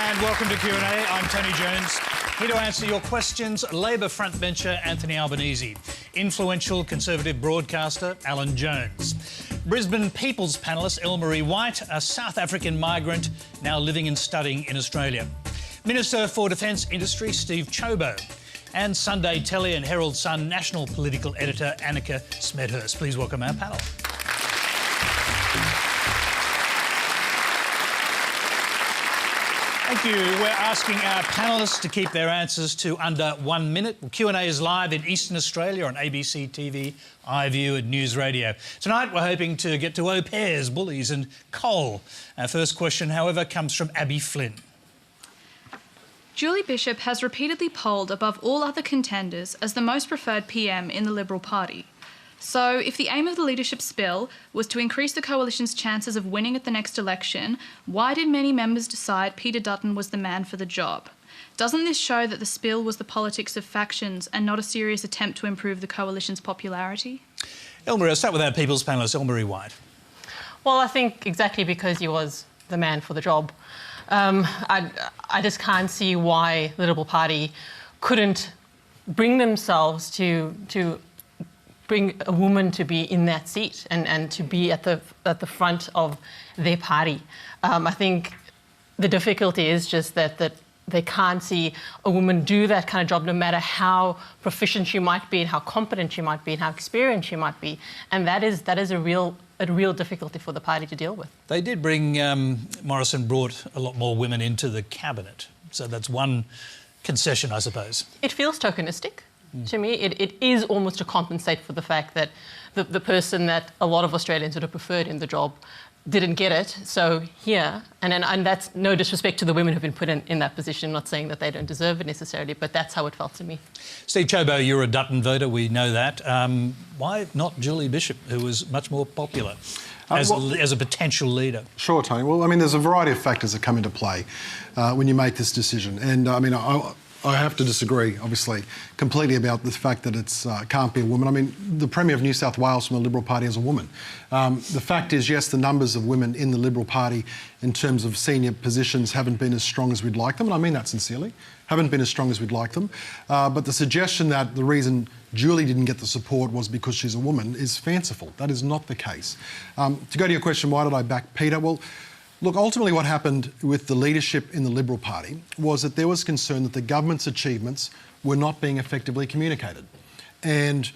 And welcome to Q&A. I'm Tony Jones. Here to answer your questions, Labor frontbencher Anthony Albanese, influential Conservative broadcaster Alan Jones, Brisbane People's panellist Elmari Whyte, a South African migrant now living and studying in Australia, Minister for Defence Industry Steve Ciobo, and Sunday Telly and Herald Sun national political editor Annika Smethurst. Please welcome our panel. Thank you. We're asking our panellists to keep their answers to under 1 minute. Q&A is live in Eastern Australia on ABC TV, iView and News Radio. Tonight we're hoping to get to au pairs, bullies and coal. Our first question, however, comes from Abby Flynn. Julie Bishop has repeatedly polled above all other contenders as the most preferred PM in the Liberal Party. So, if the aim of the leadership spill was to increase the coalition's chances of winning at the next election, why did many members decide Peter Dutton was the man for the job? Doesn't this show that the spill was the politics of factions and not a serious attempt to improve the coalition's popularity? Elmari, I'll start with our People's panellist, Elmari Whyte. Well, I think exactly because he was the man for the job. I just can't see why the Liberal Party couldn't bring themselves to bring a woman to be in that seat and to be at the front of their party. I think the difficulty is just that they can't see a woman do that kind of job, no matter how proficient she might be and how competent she might be and how experienced she might be. And that is a real difficulty for the party to deal with. They did bring, Morrison brought a lot more women into the cabinet. So that's one concession, I suppose. It feels tokenistic. To me, it is almost to compensate for the fact that the person that a lot of Australians would have preferred in the job didn't get it. So here, and that's no disrespect to the women who've been put in that position, not saying that they don't deserve it necessarily, but that's how it felt to me. Steve Ciobo, you're a Dutton voter, we know that. Why not Julie Bishop, who was much more popular as a potential leader? Sure, Tony. Well, I mean, there's a variety of factors that come into play when you make this decision. And, I mean, I have to disagree, obviously, completely about the fact that it can't be a woman. I mean, the Premier of New South Wales from the Liberal Party is a woman. The fact is, yes, the numbers of women in the Liberal Party in terms of senior positions haven't been as strong as we'd like them, and I mean that sincerely, haven't been as strong as we'd like them. But the suggestion that the reason Julie didn't get the support was because she's a woman is fanciful. That is not the case. To go to your question, why did I back Peter? Well, look, ultimately what happened with the leadership in the Liberal Party was that there was concern that the government's achievements were not being effectively communicated. And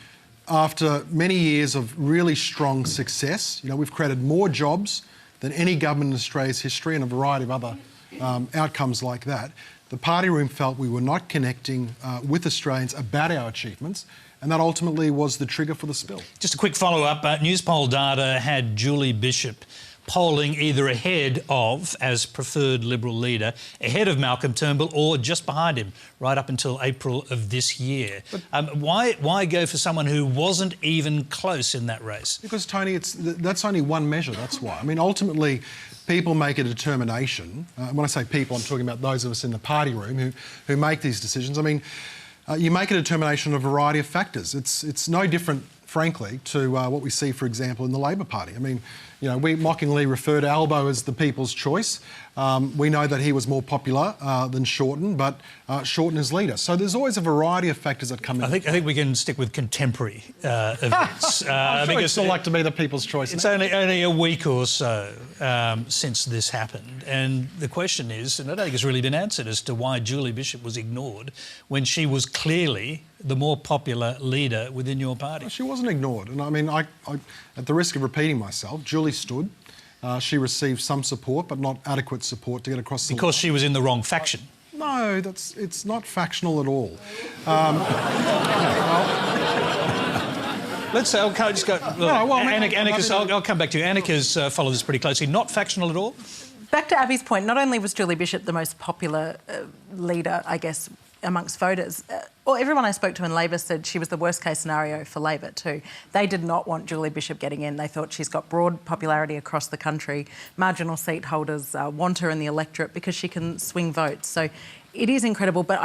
after many years of really strong success, you know, we've created more jobs than any government in Australia's history and a variety of other outcomes like that. The party room felt we were not connecting with Australians about our achievements, and that ultimately was the trigger for the spill. Just a quick follow-up. Newspoll data had Julie Bishop polling either ahead of, as preferred Liberal leader, ahead of Malcolm Turnbull or just behind him, right up until April of this year. Why go for someone who wasn't even close in that race? Because, Tony, that's only one measure, that's why. I mean, ultimately, people make a determination. When I say people, I'm talking about those of us in the party room who make these decisions. I mean, you make a determination on a variety of factors. It's no different, frankly, to what we see, for example, in the Labor Party. I mean, you know, we mockingly refer to Albo as the people's choice. We know that he was more popular than Shorten, but Shorten is leader. So there's always a variety of factors that come in. I think we can stick with contemporary events. I'm sure it's still like to be the people's choice. It's only a week or so since this happened, and the question is, and I don't think it's really been answered, as to why Julie Bishop was ignored when she was clearly the more popular leader within your party. Well, she wasn't ignored, and I mean, I at the risk of repeating myself, Julie stood. She received some support, but not adequate support to get across the line. Because she was in the wrong faction. No, it's not factional at all. Let's say, I'll just go. Annika, I'll come back to you. Annika's followed this pretty closely. Not factional at all? Back to Abby's point, not only was Julie Bishop the most popular leader, I guess, amongst voters, everyone I spoke to in Labor said she was the worst case scenario for Labor too. They did not want Julie Bishop getting in. They thought she's got broad popularity across the country. Marginal seat holders want her in the electorate because she can swing votes. So it is incredible. But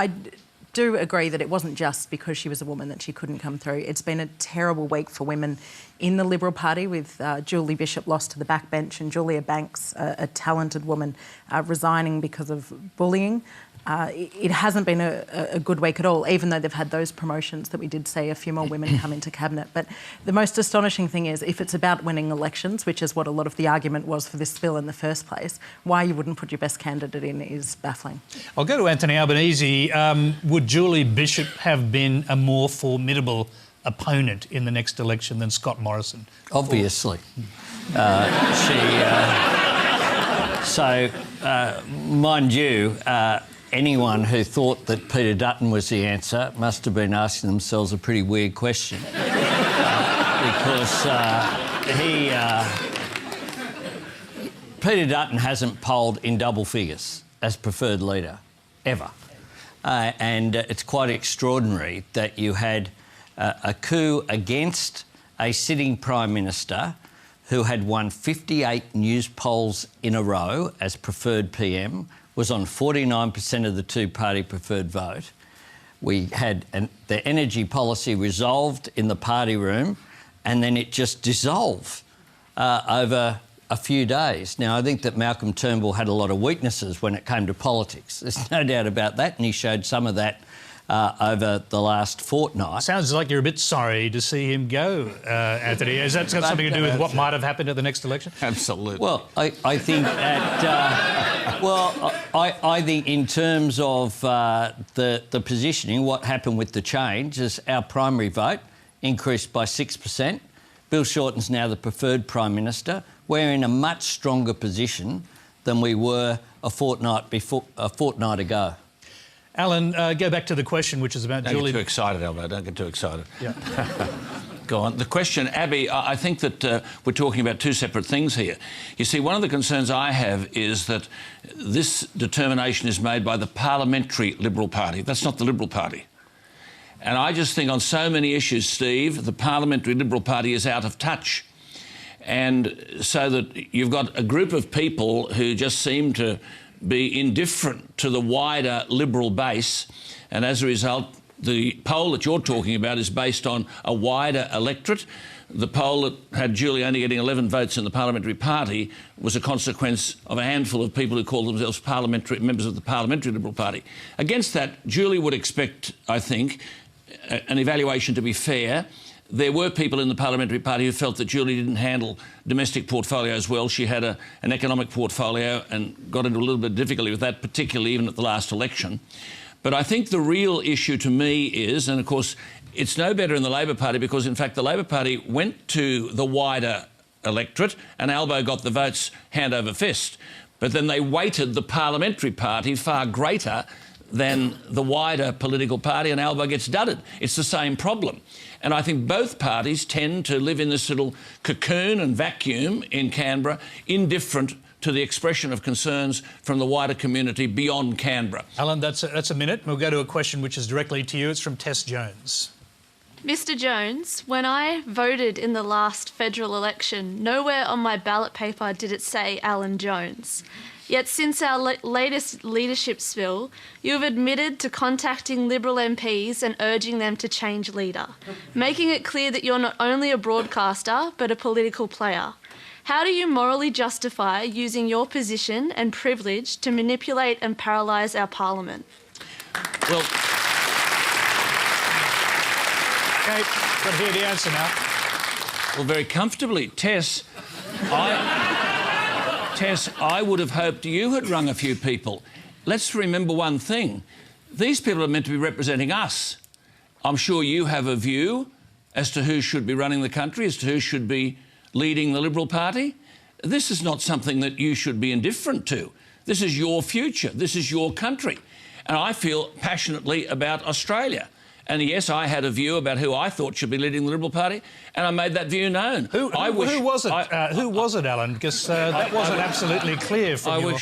do agree that it wasn't just because she was a woman that she couldn't come through. It's been a terrible week for women in the Liberal Party, with Julie Bishop lost to the backbench and Julia Banks, a talented woman, resigning because of bullying. It hasn't been a good week at all, even though they've had those promotions that we did see a few more women come into cabinet. But the most astonishing thing is, if it's about winning elections, which is what a lot of the argument was for this bill in the first place, why you wouldn't put your best candidate in is baffling. I'll go to Anthony Albanese. Would Julie Bishop have been a more formidable opponent in the next election than Scott Morrison? Obviously. Mind you, anyone who thought that Peter Dutton was the answer must have been asking themselves a pretty weird question. Because Peter Dutton hasn't polled in double figures as preferred leader, ever. And it's quite extraordinary that you had a coup against a sitting Prime Minister who had won 58 news polls in a row as preferred PM, was on 49% of the two-party preferred vote. We had the energy policy resolved in the party room, and then it just dissolved over a few days. Now, I think that Malcolm Turnbull had a lot of weaknesses when it came to politics. There's no doubt about that, and he showed some of that over the last fortnight. Sounds like you're a bit sorry to see him go, Anthony. Has that got something to do with what might have happened at the next election? Absolutely. Well, I think that... I think in terms of the positioning, what happened with the change is our primary vote increased by 6%. Bill Shorten's now the preferred Prime Minister. We're in a much stronger position than we were a fortnight ago. Alan, go back to the question, which is about Julie... Don't get too excited, Albo. Don't get too excited. Yeah. Go on. The question, Abby, I think that we're talking about two separate things here. You see, one of the concerns I have is that this determination is made by the parliamentary Liberal Party. That's not the Liberal Party. And I just think on so many issues, Steve, the parliamentary Liberal Party is out of touch. And so that you've got a group of people who just seem to be indifferent to the wider Liberal base, and as a result, the poll that you're talking about is based on a wider electorate. The poll that had Julie only getting 11 votes in the Parliamentary Party was a consequence of a handful of people who call themselves members of the Parliamentary Liberal Party. Against that, Julie would expect, I think, an evaluation to be fair. There were people in the Parliamentary Party who felt that Julie didn't handle domestic portfolios well. She had an economic portfolio and got into a little bit of difficulty with that, particularly even at the last election. But I think the real issue to me is, and of course it's no better in the Labor Party, because in fact the Labor Party went to the wider electorate and Albo got the votes hand over fist. But then they weighted the Parliamentary Party far greater than the wider political party, and Albo gets dudded. It's the same problem. And I think both parties tend to live in this little cocoon and vacuum in Canberra, indifferent to the expression of concerns from the wider community beyond Canberra. Alan, that's a minute. We'll go to a question which is directly to you. It's from Tess Jones. Mr. Jones, when I voted in the last federal election, nowhere on my ballot paper did it say Alan Jones. Yet since our latest leadership spill, you have admitted to contacting Liberal MPs and urging them to change leader, making it clear that you're not only a broadcaster but a political player. How do you morally justify using your position and privilege to manipulate and paralyse our parliament? Well, OK, got to hear the answer now. Well, very comfortably. Tess, I would have hoped you had rung a few people. Let's remember one thing. These people are meant to be representing us. I'm sure you have a view as to who should be running the country, as to who should be leading the Liberal Party. This is not something that you should be indifferent to. This is your future. This is your country. And I feel passionately about Australia. And yes, I had a view about who I thought should be leading the Liberal Party, and I made that view known. Who was it? Who was it, Alan? Because that wasn't absolutely clear from you.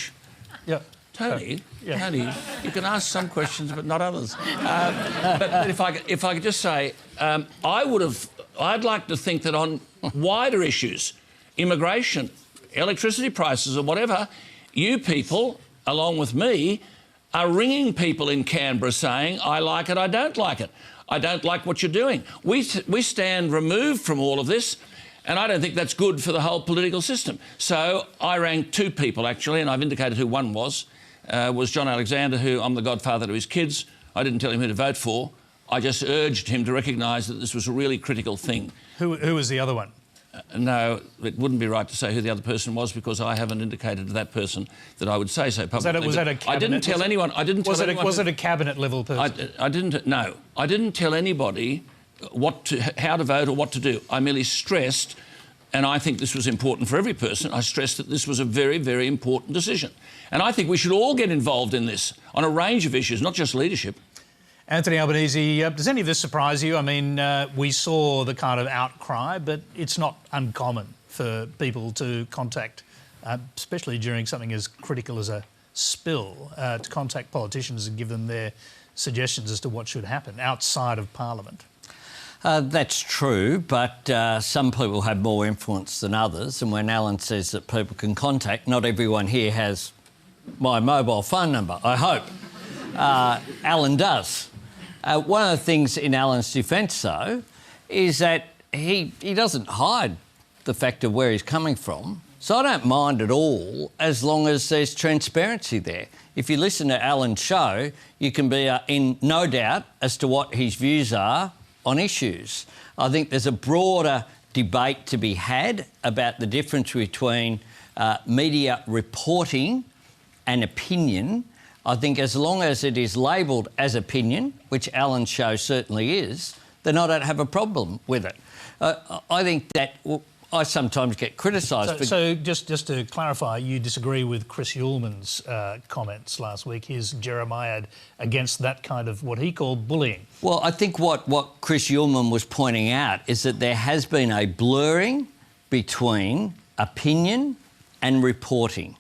Yeah. Tony, you can ask some questions but not others. But if I could just say, I'd like to think that on wider issues, immigration, electricity prices or whatever, you people, along with me, are ringing people in Canberra saying, I like it, I don't like it. I don't like what you're doing. We stand removed from all of this, and I don't think that's good for the whole political system. So I rang two people, actually, and I've indicated who one was John Alexander, who I'm the godfather to his kids. I didn't tell him who to vote for. I just urged him to recognise that this was a really critical thing. Who was the other one? No, it wouldn't be right to say who the other person was because I haven't indicated to that person that I would say so publicly. Was that a cabinet? I didn't tell anyone. Was it a cabinet level person? I didn't. No, I didn't tell anybody how to vote or what to do. I merely stressed, and I think this was important for every person. I stressed that this was a very, very important decision, and I think we should all get involved in this on a range of issues, not just leadership. Anthony Albanese, does any of this surprise you? I mean, we saw the kind of outcry, but it's not uncommon for people to contact, especially during something as critical as a spill, to contact politicians and give them their suggestions as to what should happen outside of Parliament. That's true, but some people have more influence than others, and when Alan says that people can contact, not everyone here has my mobile phone number, I hope. Alan does. One of the things in Alan's defence, though, is that he doesn't hide the fact of where he's coming from. So I don't mind at all as long as there's transparency there. If you listen to Alan's show, you can be in no doubt as to what his views are on issues. I think there's a broader debate to be had about the difference between media reporting and opinion. I think as long as it is labelled as opinion, which Alan's show certainly is, then I don't have a problem with it. I think that I sometimes get criticised. So just to clarify, you disagree with Chris Uhlmann's comments last week, his Jeremiad against that kind of what he called bullying. Well, I think what Chris Uhlmann was pointing out is that there has been a blurring between opinion and reporting,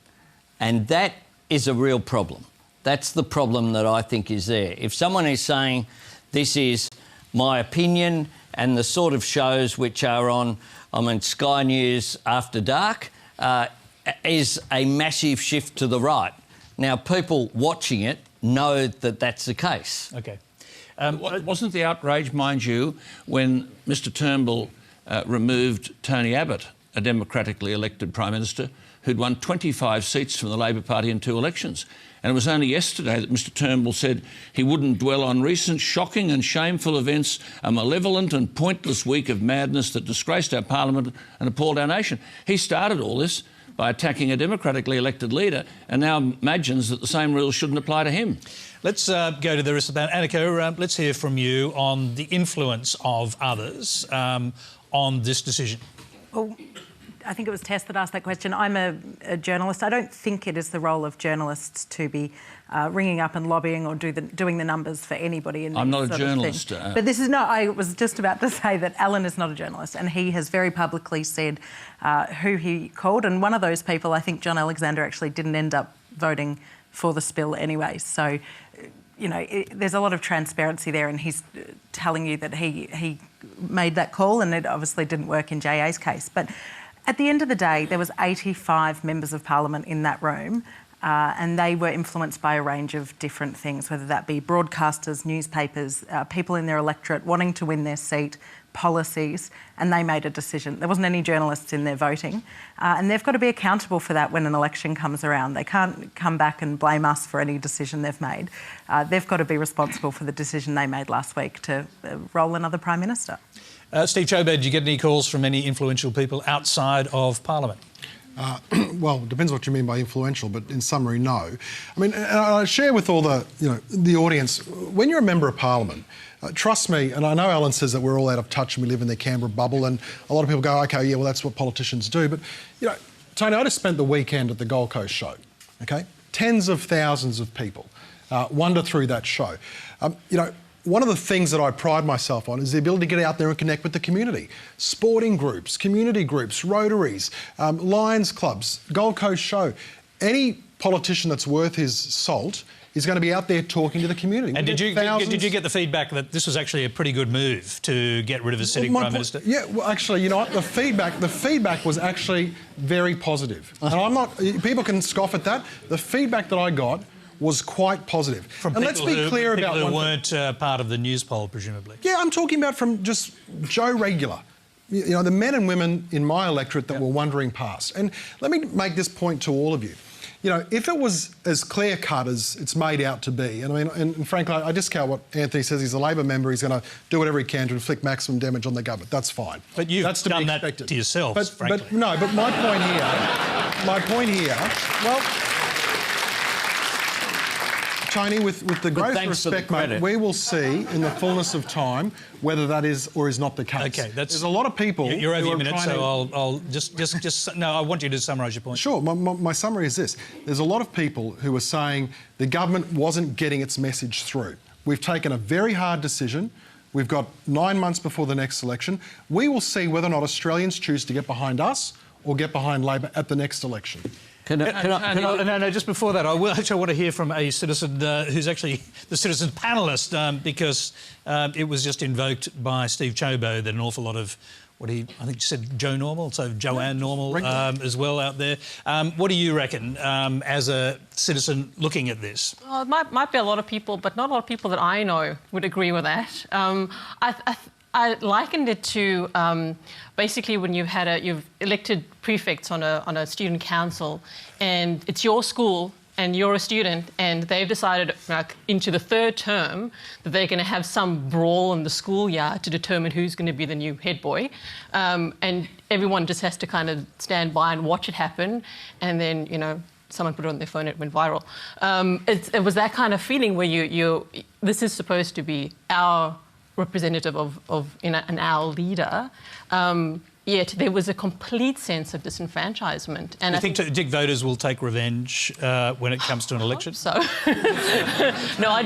and that is a real problem. That's the problem that I think is there. If someone is saying this is my opinion and the sort of shows which are on, Sky News After Dark is a massive shift to the right. Now, people watching it know that that's the case. OK. Wasn't the outrage, mind you, when Mr Turnbull removed Tony Abbott, a democratically elected Prime Minister, who'd won 25 seats from the Labor Party in 2 elections? And it was only yesterday that Mr Turnbull said he wouldn't dwell on recent shocking and shameful events, a malevolent and pointless week of madness that disgraced our parliament and appalled our nation. He started all this by attacking a democratically elected leader and now imagines that the same rules shouldn't apply to him. Let's go to the rest of that. Annika, let's hear from you on the influence of others on this decision. Well, I think it was Tess that asked that question. I'm a journalist. I don't think it is the role of journalists to be ringing up and lobbying or doing the numbers for anybody. I'm not a journalist. But this is not... I was just about to say that Alan is not a journalist, and he has very publicly said who he called. And one of those people, I think John Alexander, actually didn't end up voting for the spill anyway. So, you know, there's a lot of transparency there, and he's telling you that he made that call, and it obviously didn't work in JA's case. But at the end of the day, there was 85 members of Parliament in that room, and they were influenced by a range of different things, whether that be broadcasters, newspapers, people in their electorate wanting to win their seat, policies, and they made a decision. There wasn't any journalists in there voting, and they've got to be accountable for that when an election comes around. They can't come back and blame us for any decision they've made. They've got to be responsible for the decision they made last week to roll another Prime Minister. Steve Ciobo, did you get any calls from any influential people outside of Parliament? Well, it depends what you mean by influential, but in summary, no. I mean, I share with all the audience, when you're a member of Parliament, trust me, and I know Alan says that we're all out of touch and we live in the Canberra bubble, and a lot of people go, OK, yeah, well, that's what politicians do. But, you know, Tony, I just spent the weekend at the Gold Coast show, OK? Tens of thousands of people wander through that show. You know, one of the things that I pride myself on is the ability to get out there and connect with the community. Sporting groups, community groups, Rotaries, Lions clubs, Gold Coast show. Any politician that's worth his salt is going to be out there talking to the community. And did you get the feedback that this was actually a pretty good move to get rid of a sitting Prime Minister? Yeah, well, actually, you know what? The feedback was actually very positive. And I'm not... People can scoff at that. The feedback that I got was quite positive. From and let's be clear about people who one thing. weren't part of the news poll, presumably. Yeah, I'm talking about from just Joe Regular. You know, the men and women in my electorate that were wandering past. And let me make this point to all of you. You know, if it was as clear-cut as it's made out to be, and I mean, and frankly, I discount what Anthony says. He's a Labor member. He's going to do whatever he can to inflict maximum damage on the government. That's fine. But you've That's done that to yourselves, frankly. But no, but my point here, well, Tony, with the greatest respect, mate, we will see in the fullness of time whether that is or is not the case. Okay, there's a lot of people. You're over who your are minute, trying so to... I'll just no. I want you to summarise your point. Sure. My summary is this: there's a lot of people who are saying the government wasn't getting its message through. We've taken a very hard decision. We've got 9 months before the next election. We will see whether or not Australians choose to get behind us or get behind Labor at the next election. No, just before that, I want to hear from a citizen who's actually the citizen panellist, because it was just invoked by Steve Ciobo that an awful lot of I think you said Joe Normal, so Joanne Normal as well out there. What do you reckon as a citizen looking at this? Well, it might be a lot of people, but not a lot of people that I know would agree with that. I likened it to basically when you've elected prefects on a student council, and it's your school and you're a student, and they've decided into the third term that they're going to have some brawl in the schoolyard to determine who's going to be the new head boy, and everyone just has to kind of stand by and watch it happen, and then someone put it on their phone, it went viral. It was that kind of feeling where this is supposed to be our representative of an our leader, yet there was a complete sense of disenfranchisement. And do you think voters will take revenge when it comes to an election? So, no, I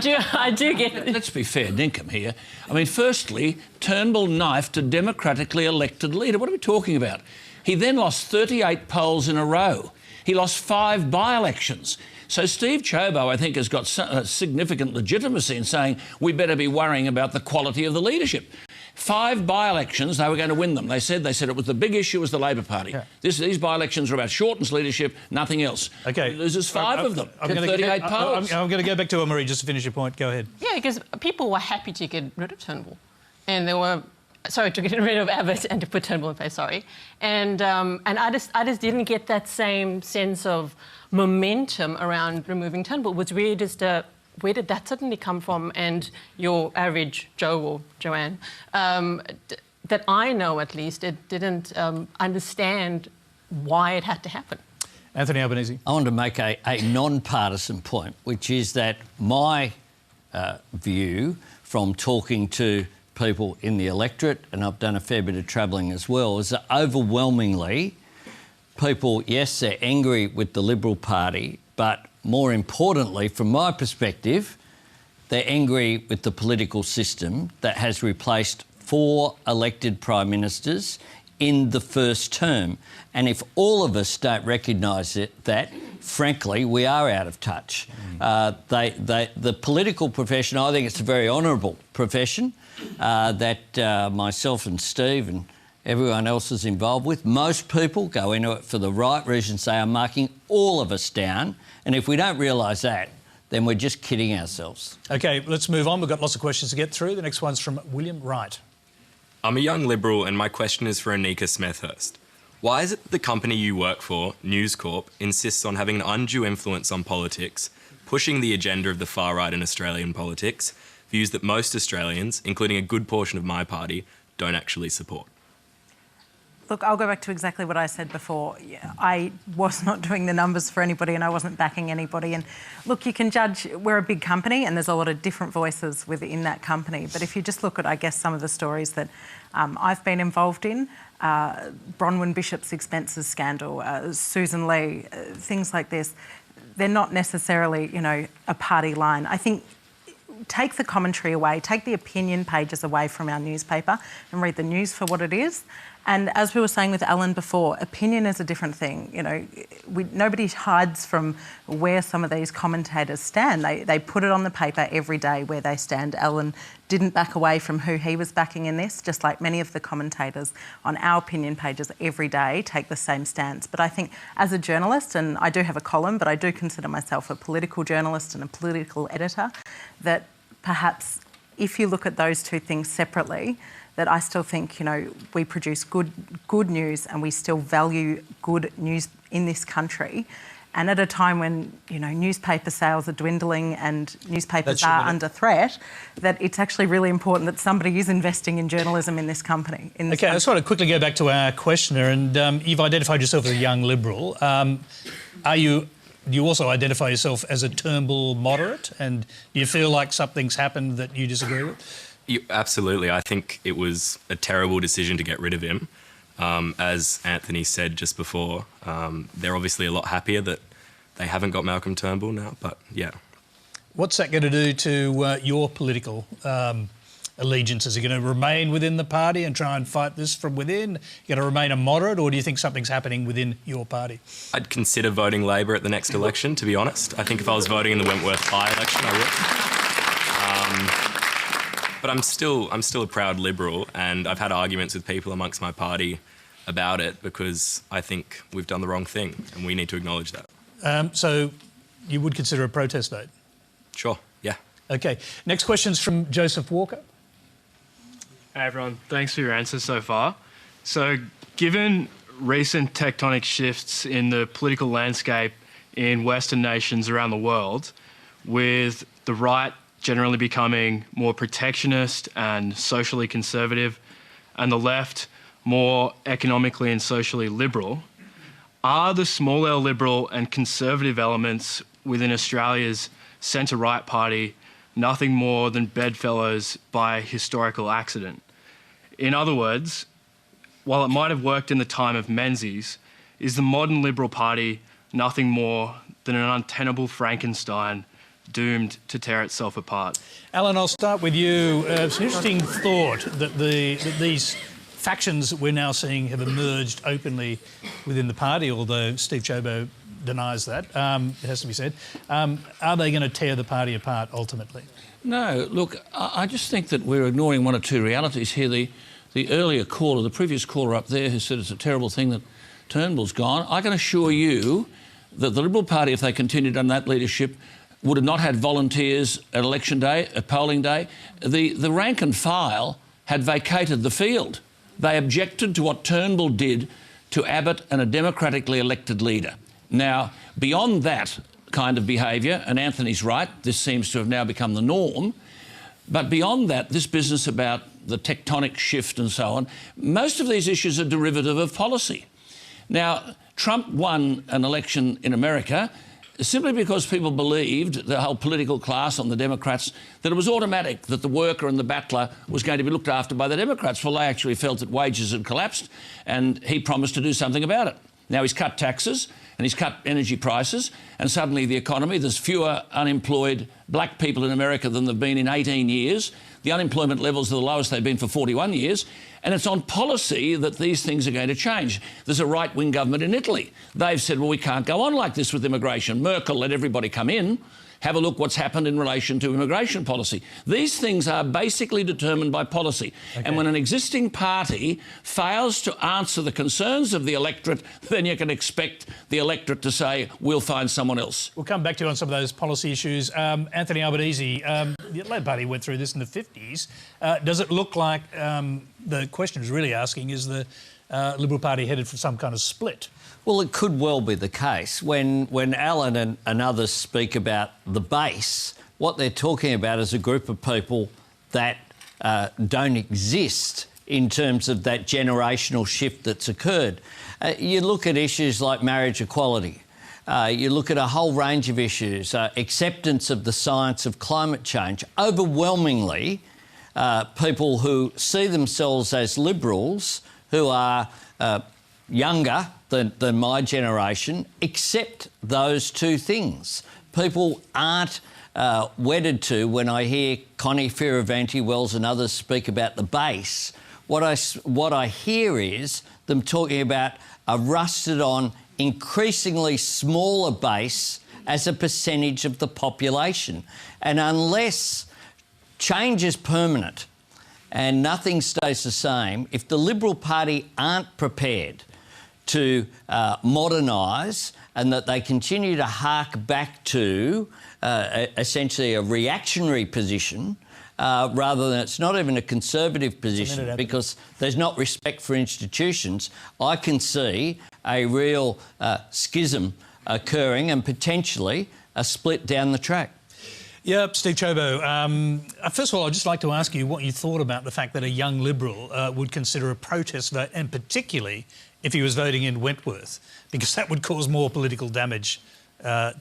do get. Let's be fair, Dinkum here. I mean, firstly, Turnbull knifed a democratically elected leader. What are we talking about? He then lost 38 polls in a row. He lost 5 by-elections. So Steve Ciobo, I think, has got significant legitimacy in saying we better be worrying about the quality of the leadership. 5 by-elections, they were going to win them. They said it was the big issue was the Labor Party. Yeah. These by-elections are about Shorten's leadership, nothing else. Okay. He loses 5 of them. I'm 38 polls. I'm going to go back to Elmari just to finish your point. Go ahead. Yeah, because people were happy to get rid of Turnbull, and they were. Sorry, to get rid of Abbott and to put Turnbull in place, sorry. And I just didn't get that same sense of momentum around removing Turnbull. It was really just where did that suddenly come from? And your average Joe or Joanne, that I know at least, it didn't understand why it had to happen. Anthony Albanese. I want to make a non-partisan point, which is that my view from talking to people in the electorate, and I've done a fair bit of travelling as well, is that overwhelmingly people, yes, they're angry with the Liberal Party, but more importantly, from my perspective, they're angry with the political system that has replaced 4 elected Prime Ministers in the first term. And if all of us don't recognise that, frankly, we are out of touch. The political profession, I think it's a very honourable profession that myself and Steve and everyone else is involved with. Most people go into it for the right reasons. They are marking all of us down. And if we don't realise that, then we're just kidding ourselves. OK, let's move on. We've got lots of questions to get through. The next one's from William Wright. I'm a young Liberal and my question is for Annika Smethurst. Why is it the company you work for, News Corp, insists on having an undue influence on politics, pushing the agenda of the far right in Australian politics, views that most Australians, including a good portion of my party, don't actually support? Look, I'll go back to exactly what I said before. I was not doing the numbers for anybody and I wasn't backing anybody. And look, you can judge, we're a big company and there's a lot of different voices within that company. But if you just look at, I guess, some of the stories that I've been involved in, Bronwyn Bishop's expenses scandal, Susan Lee, things like this, they're not necessarily, a party line. I think take the commentary away, take the opinion pages away from our newspaper and read the news for what it is. And as we were saying with Alan before, opinion is a different thing. You know, nobody hides from where some of these commentators stand. They put it on the paper every day where they stand. Alan didn't back away from who he was backing in this, just like many of the commentators on our opinion pages every day take the same stance. But I think as a journalist, and I do have a column, but I do consider myself a political journalist and a political editor, that perhaps if you look at those two things separately, that I still think, you know, we produce good news and we still value good news in this country. And at a time when, you know, newspaper sales are dwindling and newspapers are under threat, that it's actually really important that somebody is investing in journalism in this company. Okay, I just want to quickly go back to our questioner, and you've identified yourself as a young Liberal. Do you also identify yourself as a Turnbull moderate, and do you feel like something's happened that you disagree with? Absolutely. I think it was a terrible decision to get rid of him. As Anthony said just before, they're obviously a lot happier that they haven't got Malcolm Turnbull now, but yeah. What's that going to do to your political allegiances? Are you going to remain within the party and try and fight this from within? Are you going to remain a moderate, or do you think something's happening within your party? I'd consider voting Labor at the next election, to be honest. I think if I was voting in the Wentworth by-election, I would. But I'm still a proud Liberal, and I've had arguments with people amongst my party about it because I think we've done the wrong thing, and we need to acknowledge that. So you would consider a protest vote? Sure, yeah. Okay. Next question's from Joseph Walker. Hey everyone, thanks for your answers so far. So given recent tectonic shifts in the political landscape in Western nations around the world, with the right generally becoming more protectionist and socially conservative, and the left more economically and socially liberal, are the small L liberal and conservative elements within Australia's centre-right party nothing more than bedfellows by historical accident? In other words, while it might have worked in the time of Menzies, is the modern Liberal Party nothing more than an untenable Frankenstein doomed to tear itself apart? Alan, I'll start with you. It's an interesting thought that these factions that we're now seeing have emerged openly within the party, although Steve Ciobo denies that, it has to be said. Are they going to tear the party apart ultimately? No, look, I just think that we're ignoring one or two realities here. The earlier caller, the previous caller up there who said it's a terrible thing that Turnbull's gone, I can assure you that the Liberal Party, if they continued on that leadership, would have not had volunteers at election day, at polling day. The rank and file had vacated the field. They objected to what Turnbull did to Abbott and a democratically elected leader. Now, beyond that kind of behaviour, and Anthony's right, this seems to have now become the norm, but beyond that, this business about the tectonic shift and so on, most of these issues are derivative of policy. Now, Trump won an election in America simply because people believed, the whole political class on the Democrats, that it was automatic that the worker and the battler was going to be looked after by the Democrats. Well, they actually felt that wages had collapsed and he promised to do something about it. Now he's cut taxes and he's cut energy prices, and suddenly the economy, there's fewer unemployed black people in America than there've been in 18 years. The unemployment levels are the lowest they've been for 41 years. And it's on policy that these things are going to change. There's a right-wing government in Italy. They've said, well, we can't go on like this with immigration. Merkel let everybody come in. Have a look what's happened in relation to immigration policy. These things are basically determined by policy. Okay. And when an existing party fails to answer the concerns of the electorate, then you can expect the electorate to say, we'll find someone else. We'll come back to you on some of those policy issues. Anthony Albanese, the Labor Party went through this in the 50s. Does it look like, the question is really asking, is the Liberal Party headed for some kind of split? Well, it could well be the case. When Alan and others speak about the base, what they're talking about is a group of people that don't exist in terms of that generational shift that's occurred. You look at issues like marriage equality. You look at a whole range of issues, acceptance of the science of climate change. Overwhelmingly, people who see themselves as Liberals, who are younger than my generation, accept those two things. People aren't wedded to, when I hear Connie Fierravanti-Wells and others speak about the base, What I hear is them talking about a rusted-on, increasingly smaller base as a percentage of the population. And unless change is permanent and nothing stays the same, if the Liberal Party aren't prepared to modernise and that they continue to hark back to essentially a reactionary position rather than it's not even a conservative position because there's not respect for institutions, I can see a real schism occurring and potentially a split down the track. Yeah, Steve Ciobo, first of all, I'd just like to ask you what you thought about the fact that a young Liberal would consider a protest vote, and particularly if he was voting in Wentworth, because that would cause more political damage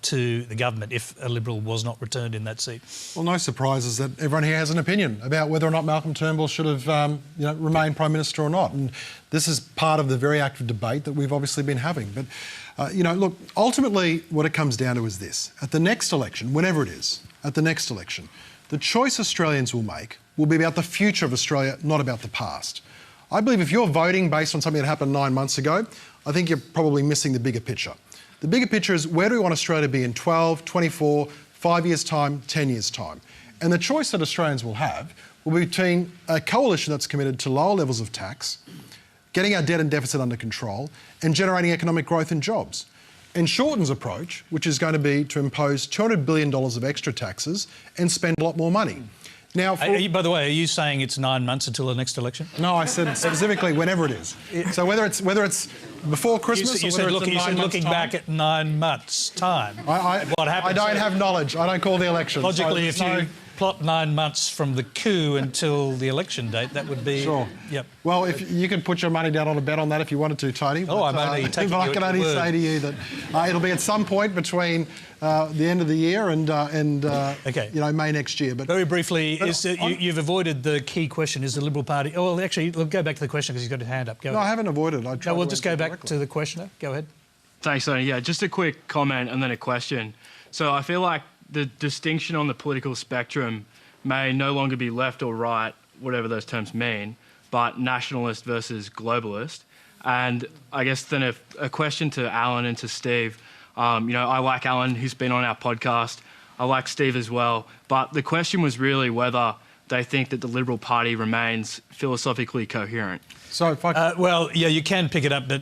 to the government if a Liberal was not returned in that seat. Well, no surprises that everyone here has an opinion about whether or not Malcolm Turnbull should have remained Prime Minister or not. And this is part of the very active debate that we've obviously been having. But, look, ultimately what it comes down to is this. At the next election, whenever it is, at the next election, the choice Australians will make will be about the future of Australia, not about the past. I believe if you're voting based on something that happened 9 months ago, I think you're probably missing the bigger picture. The bigger picture is where do we want Australia to be in 12, 24, 5 years' time, 10 years' time? And the choice that Australians will have will be between a coalition that's committed to lower levels of tax, getting our debt and deficit under control, and generating economic growth and jobs. And Shorten's approach, which is going to be to impose $200 billion of extra taxes and spend a lot more money. Now, by the way, are you saying it's 9 months until the next election? No, I said specifically whenever it is. So whether it's before Christmas you or said, whether it's looking back at 9 months' time. What happens? I don't have knowledge. I don't call the election. Logically, if you plot 9 months from the coup until the election date, that would be... Sure. Yep. Well, if you could put your money down on a bet on that if you wanted to, Tony. Oh, I'm only taking you at your word. I can only say to you that it'll be at some point between the end of the year and May next year. But very briefly, you've avoided the key question: is the Liberal Party? Oh, well, actually, we'll go back to the question because he's got his hand up. Go ahead. I haven't avoided. We'll just go back to the questioner. Go ahead. Thanks, Tony. Yeah, just a quick comment and then a question. So I feel like the distinction on the political spectrum may no longer be left or right, whatever those terms mean, but nationalist versus globalist. And I guess then a question to Alan and to Steve. I like Alan, who's been on our podcast. I like Steve as well. But the question was really whether they think that the Liberal Party remains philosophically coherent. So if I... well, yeah, you can pick it up, but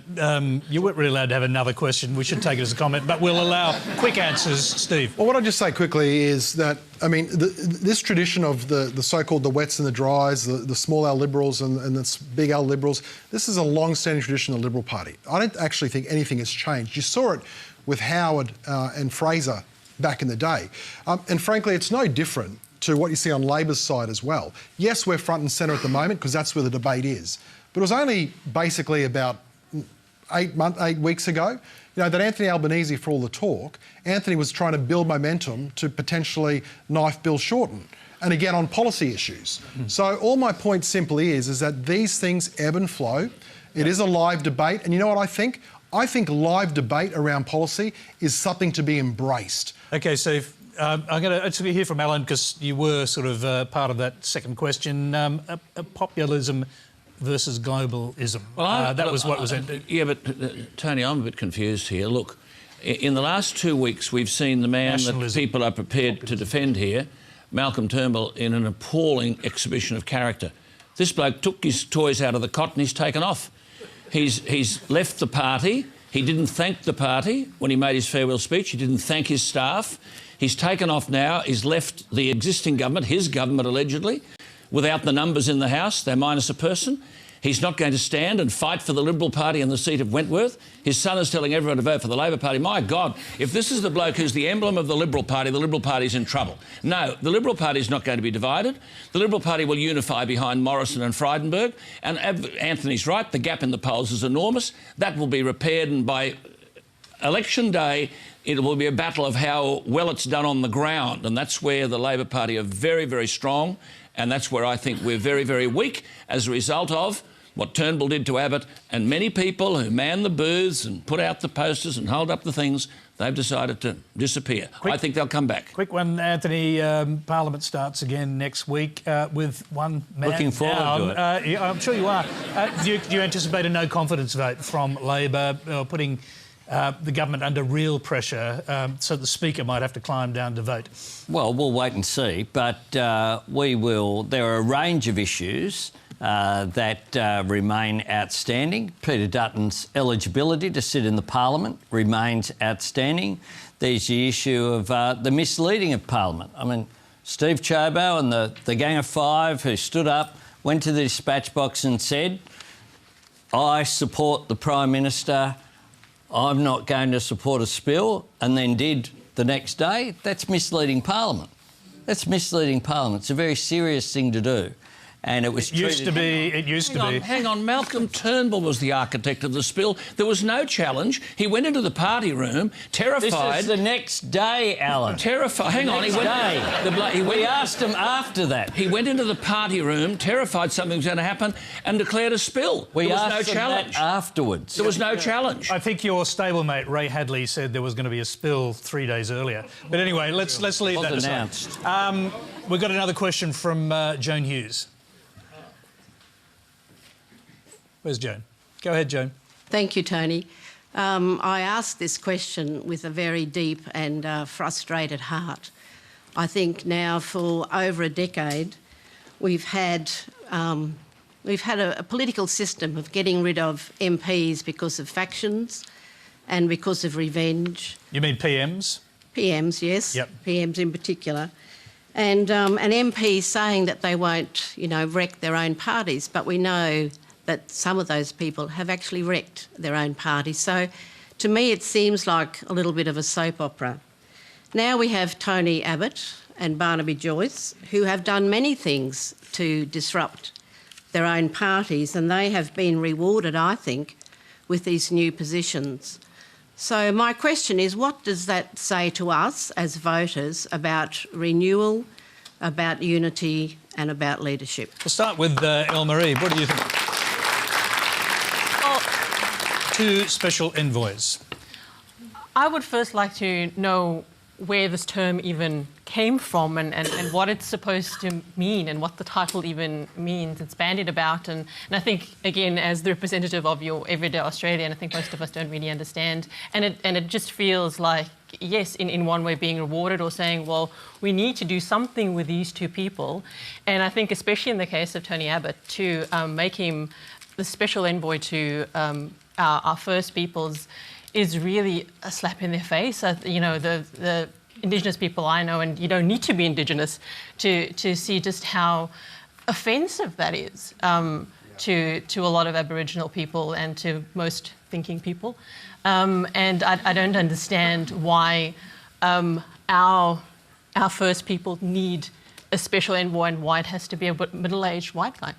you weren't really allowed to have another question. We should take it as a comment, but we'll allow quick answers. Steve. Well, what I'd just say quickly is that, this tradition of the so-called the wets and the dries, the small L Liberals and the big L Liberals, this is a long-standing tradition of the Liberal Party. I don't actually think anything has changed. You saw it with Howard and Fraser back in the day. And frankly, it's no different to what you see on Labor's side as well. Yes, we're front and centre at the moment because that's where the debate is. But it was only basically about 8 weeks ago, that Anthony Albanese, for all the talk, Anthony was trying to build momentum to potentially knife Bill Shorten, and again on policy issues. So all my point simply is that these things ebb and flow. It is a live debate, and you know what I think? I think live debate around policy is something to be embraced. Okay, so I'm going to hear from Alan because you were sort of part of that second question. Populism versus globalism. Well, that was what was... Yeah, but Tony, I'm a bit confused here. Look, in the last 2 weeks, we've seen the man that people are prepared to defend here, Malcolm Turnbull, in an appalling exhibition of character. This bloke took his toys out of the cot and he's taken off. He's left the party. He didn't thank the party when he made his farewell speech. He didn't thank his staff. He's taken off now. He's left the existing government, his government allegedly, without the numbers in the House. They're minus a person. He's not going to stand and fight for the Liberal Party in the seat of Wentworth. His son is telling everyone to vote for the Labor Party. My God, if this is the bloke who's the emblem of the Liberal Party's in trouble. No, the Liberal Party is not going to be divided. The Liberal Party will unify behind Morrison and Frydenberg. And Anthony's right, the gap in the polls is enormous. That will be repaired, and by election day, it will be a battle of how well it's done on the ground. And that's where the Labor Party are very, very strong. And that's where I think we're very, very weak as a result of what Turnbull did to Abbott, and many people who man the booths and put out the posters and hold up the things they've decided to disappear. I think they'll come back. Quick one, Anthony. Parliament starts again next week with one man Looking forward to it. Yeah, I'm sure you are. Do you anticipate a no confidence vote from Labor, putting the government under real pressure, so the Speaker might have to climb down to vote? Well, we'll wait and see, but we will. There are a range of issues that remain outstanding. Peter Dutton's eligibility to sit in the Parliament remains outstanding. There's the issue of the misleading of Parliament. I mean, Steve Ciobo and the Gang of Five who stood up, went to the dispatch box and said, I support the Prime Minister, I'm not going to support a spill, and then did the next day. That's misleading Parliament. That's misleading Parliament. It's a very serious thing to do. And it was Used to be. Hang on, Malcolm Turnbull was the architect of the spill. There was no challenge. He went into the party room, terrified. This is the next day, Alan. Terrified. Hang on, We asked him after that. He went into the party room, terrified something was going to happen, and declared a spill. We there was asked no him challenge. that afterwards. There was no challenge. I think your stablemate Ray Hadley said there was going to be a spill 3 days earlier. But anyway, let's leave that aside. We've got another question from Joan Hughes. Where's Joan? Go ahead, Joan. Thank you, Tony. I asked this question with a very deep and frustrated heart. I think now for over a decade we've had a political system of getting rid of MPs because of factions and because of revenge. You mean PMs? PMs, yes. Yep. PMs in particular. And an MP saying that they won't, wreck their own parties, but we know that some of those people have actually wrecked their own party. So to me it seems like a little bit of a soap opera. Now we have Tony Abbott and Barnaby Joyce, who have done many things to disrupt their own parties, and they have been rewarded, I think, with these new positions. So my question is, what does that say to us as voters about renewal, about unity and about leadership? We'll start with Elmari. What do you think? Two special envoys. I would first like to know where this term even came from and what it's supposed to mean and what the title even means. It's bandied about and I think, again, as the representative of your everyday Australian, I think most of us don't really understand. And it just feels like, yes, in one way being rewarded or saying, well, we need to do something with these two people. And I think especially in the case of Tony Abbott, to make him the special envoy to our First Peoples is really a slap in their face. The Indigenous people I know, and you don't need to be Indigenous to see just how offensive that is to a lot of Aboriginal people and to most thinking people. And I don't understand why our First People need a special envoy and why it has to be a middle-aged white guy.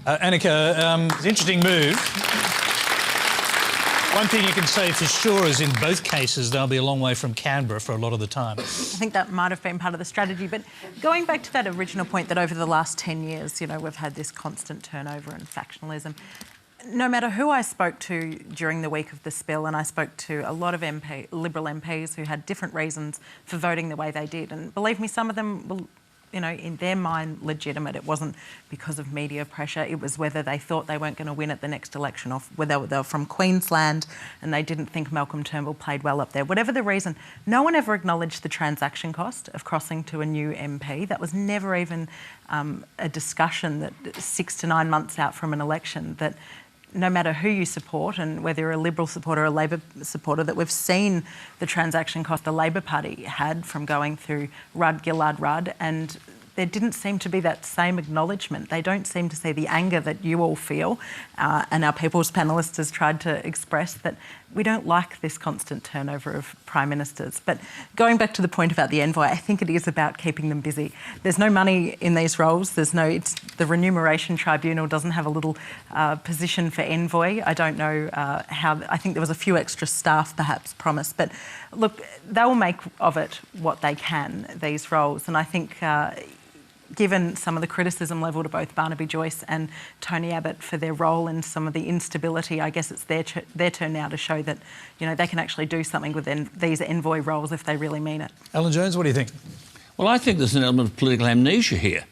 Annika, it's an interesting move. One thing you can say for sure is in both cases they'll be a long way from Canberra for a lot of the time. I think that might have been part of the strategy. But going back to that original point that over the last 10 years, we've had this constant turnover and factionalism. No matter who I spoke to during the week of the spill, and I spoke to a lot of Liberal MPs who had different reasons for voting the way they did, and believe me, some of them will, in their mind, legitimate. It wasn't because of media pressure. It was whether they thought they weren't going to win at the next election, or whether they were from Queensland and they didn't think Malcolm Turnbull played well up there. Whatever the reason, no one ever acknowledged the transaction cost of crossing to a new MP. That was never even a discussion that 6 to 9 months out from an election, that no matter who you support and whether you're a Liberal supporter or a Labor supporter, that we've seen the transaction cost the Labor Party had from going through Rudd, Gillard, Rudd, and there didn't seem to be that same acknowledgement. They don't seem to see the anger that you all feel, and our People's Panellists has tried to express, that we don't like this constant turnover of Prime Ministers. But going back to the point about the envoy, I think it is about keeping them busy. There's no money in these roles. The Remuneration Tribunal doesn't have a little position for envoy. I don't know how. I think there was a few extra staff perhaps promised. But look, they'll make of it what they can, these roles. And I think given some of the criticism levelled at both Barnaby Joyce and Tony Abbott for their role in some of the instability, I guess it's their turn now to show that, you know, they can actually do something with these envoy roles if they really mean it. Alan Jones, what do you think? Well, I think there's an element of political amnesia here.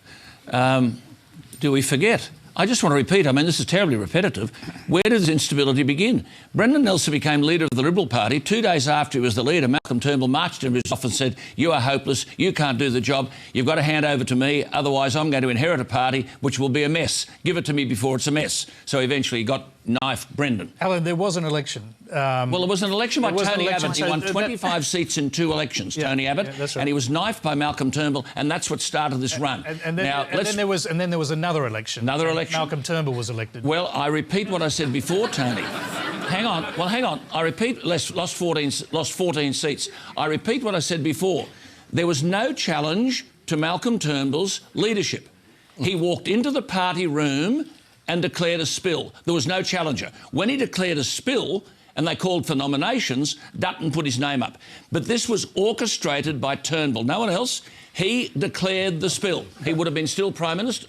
Do we forget? I just want to repeat, I mean, this is terribly repetitive. Where does instability begin? Brendan Nelson became leader of the Liberal Party. 2 days after he was the leader, Malcolm Turnbull marched into his office and said, "You are hopeless, you can't do the job, you've got to hand over to me, otherwise I'm going to inherit a party which will be a mess. Give it to me before it's a mess." So eventually he got knifed Brendan. Alan, there was an election. Well, there was an election by Tony Abbott. He won 25 seats in 2 elections, Tony Abbott, that's right. and he was knifed by Malcolm Turnbull, and that's what started this run. And then there was another election. Another election. Malcolm Turnbull was elected. Well, I repeat what I said before, Tony. Hang on. Well, hang on. I repeat, lost 14 seats. I repeat what I said before. There was no challenge to Malcolm Turnbull's leadership. He walked into the party room and declared a spill. There was no challenger. When he declared a spill and they called for nominations, Dutton put his name up. But this was orchestrated by Turnbull. No one else. He declared the spill. He would have been still Prime Minister.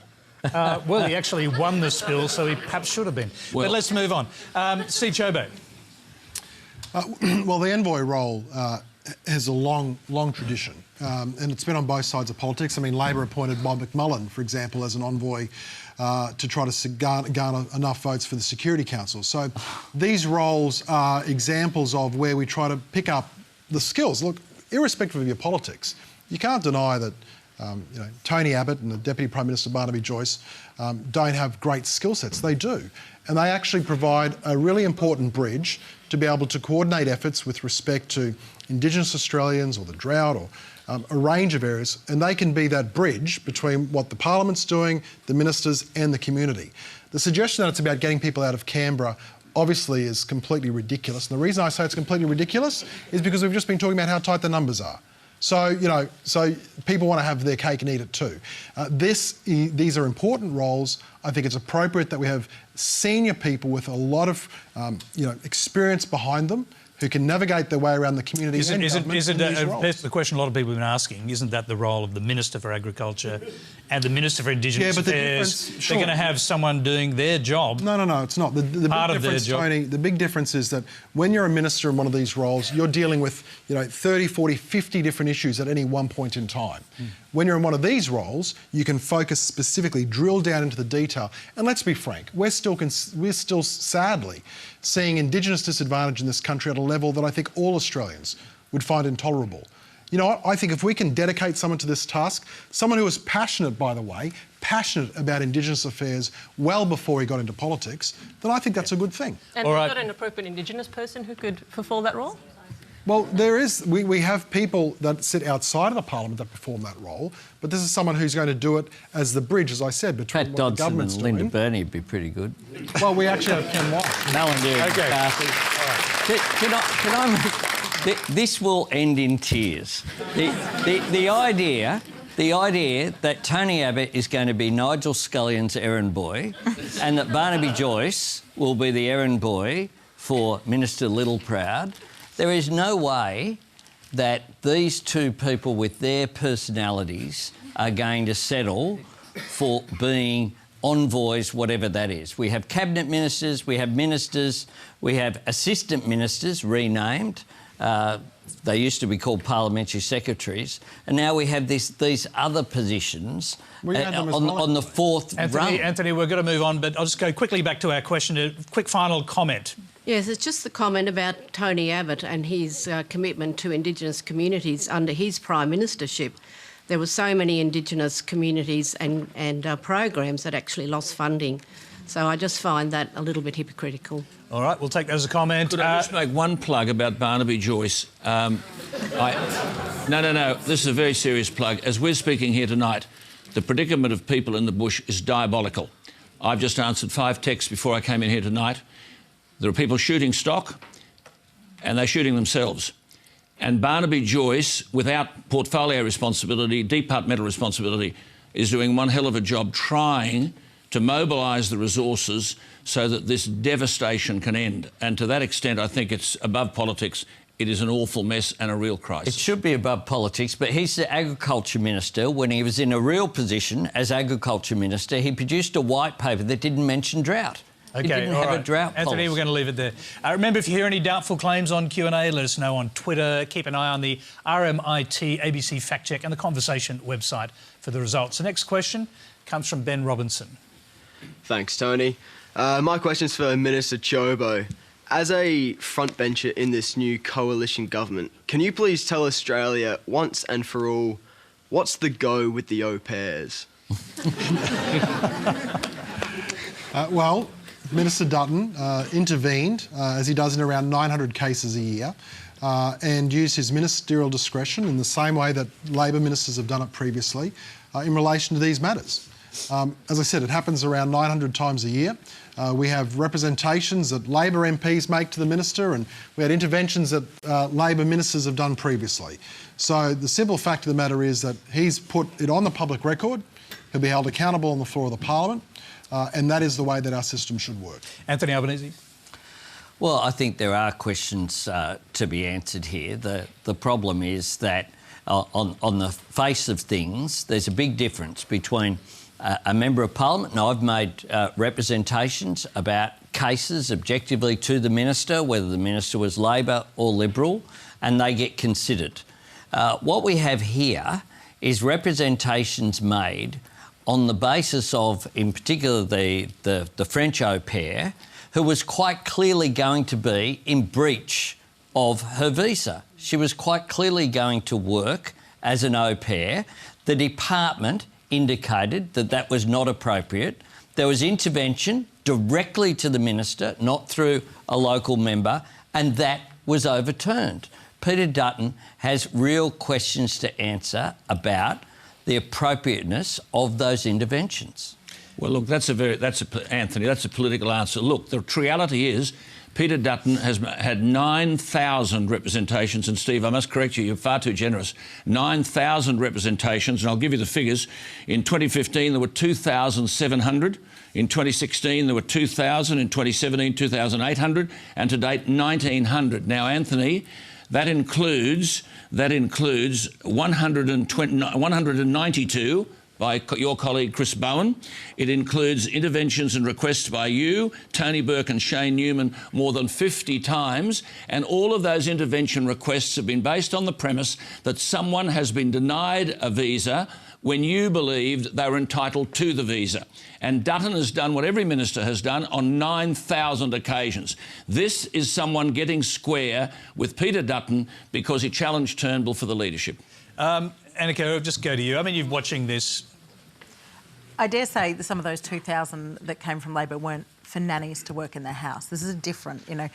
Well, he actually won the spill, so he perhaps should have been. Well, but let's move on. Ciobo. Well, the envoy role has a long tradition, and it's been on both sides of politics. I mean, Labor appointed Bob McMullen, for example, as an envoy to try to garner enough votes for the Security Council. So these roles are examples of where we try to pick up the skills. Look, irrespective of your politics, you can't deny that you know, Tony Abbott and the Deputy Prime Minister Barnaby Joyce don't have great skill sets. They do. And they actually provide a really important bridge to be able to coordinate efforts with respect to Indigenous Australians or the drought or a range of areas. And they can be that bridge between what the Parliament's doing, the ministers and the community. The suggestion that it's about getting people out of Canberra obviously is completely ridiculous. And the reason I say it's completely ridiculous is because we've just been talking about how tight the numbers are. So, you know, so people want to have their cake and eat it too. These are important roles. I think it's appropriate that we have senior people with a lot of, you know, experience behind them who can navigate their way around the community. That's the question a lot of people have been asking. Isn't that the role of the Minister for Agriculture and the Minister for Indigenous Affairs? They're going to have someone doing their job. No, it's not. The big difference is that when you're a minister in one of these roles, you're dealing with, you know, 30, 40, 50 different issues at any one point in time. When you're in one of these roles, you can focus specifically, drill down into the detail. And let's be frank, we're still sadly seeing Indigenous disadvantage in this country at a level that I think all Australians would find intolerable. You know what? I think if we can dedicate someone to this task, someone who is passionate, by the way, passionate about Indigenous affairs well before he got into politics, then I think that's a good thing. And is that an appropriate Indigenous person who could fulfil that role? Well, there is. We have people that sit outside of the Parliament that perform that role, but this is someone who's going to do it as the bridge, as I said, between Pat what Dodson the government's and Linda doing. Burney would be pretty good. Well, we actually have Ken Whyte. Malindere, Okay. McCarthy. Can I make... This will end in tears. The idea that Tony Abbott is going to be Nigel Scullion's errand boy and that Barnaby Joyce will be the errand boy for Minister Littleproud. There is no way that these two people with their personalities are going to settle for being envoys, whatever that is. We have cabinet ministers, we have ministers, we have assistant ministers renamed. They used to be called parliamentary secretaries, and now we have these other positions on the fourth rung. Anthony, we're going to move on, but I'll just go quickly back to our question. A quick final comment. Yes, it's just the comment about Tony Abbott and his commitment to Indigenous communities under his Prime Ministership. There were so many Indigenous communities and programs that actually lost funding. So I just find that a little bit hypocritical. All right, we'll take that as a comment. Could I just make one plug about Barnaby Joyce? No, this is a very serious plug. As we're speaking here tonight, the predicament of people in the bush is diabolical. I've just answered 5 texts before I came in here tonight. There are people shooting stock and they're shooting themselves. And Barnaby Joyce, without portfolio responsibility, departmental responsibility, is doing one hell of a job trying to mobilise the resources so that this devastation can end. And to that extent, I think it's above politics. it is an awful mess and a real crisis. It should be above politics, but he's the Agriculture Minister. When he was in a real position as Agriculture Minister, he produced a white paper that didn't mention drought. Okay, he didn't have a drought Anthony, policy. we're going to leave it there. Remember, if you hear any doubtful claims on Q&A, let us know on Twitter. Keep an eye on the RMIT ABC Fact Check and the Conversation website for the results. The next question comes from Ben Robinson. Thanks, Tony. My question's for Minister Ciobo. As a frontbencher in this new coalition government, can you please tell Australia once and for all, what's the go with the au pairs? Well, Minister Dutton intervened, as he does in around 900 cases a year, and used his ministerial discretion in the same way that Labor ministers have done it previously in relation to these matters. As I said, it happens around 900 times a year. We have representations that Labor MPs make to the minister, and we had interventions that Labor ministers have done previously. So the simple fact of the matter is that he's put it on the public record. He'll be held accountable on the floor of the Parliament, and that is the way that our system should work. Anthony Albanese. Well, I think there are questions to be answered here. The problem is that on the face of things, there's a big difference between a Member of Parliament, and I've made representations about cases objectively to the Minister, whether the Minister was Labor or Liberal, and they get considered. What we have here is representations made on the basis of, in particular, the French au pair, who was quite clearly going to be in breach of her visa. She was quite clearly going to work as an au pair. The department indicated that that was not appropriate. There was intervention directly to the Minister, not through a local member, and that was overturned. Peter Dutton has real questions to answer about the appropriateness of those interventions. Well, look, Anthony, that's a political answer. Look, the reality is Peter Dutton has had 9,000 representations, and Steve, I must correct you, you're far too generous. 9,000 representations, and I'll give you the figures. In 2015, there were 2,700. In 2016, there were 2,000. In 2017, 2,800. And to date, 1,900. Now, Anthony, that includes 192 by your colleague Chris Bowen. It includes interventions and requests by you, Tony Burke and Shane Newman more than 50 times, and all of those intervention requests have been based on the premise that someone has been denied a visa when you believed they were entitled to the visa. And Dutton has done what every minister has done on 9,000 occasions. This is someone getting square with Peter Dutton because he challenged Turnbull for the leadership. Annika, I'll just go to you. I mean, you're watching this. I dare say that some of those 2,000 that came from Labor weren't for nannies to work in their house. This is different, you know.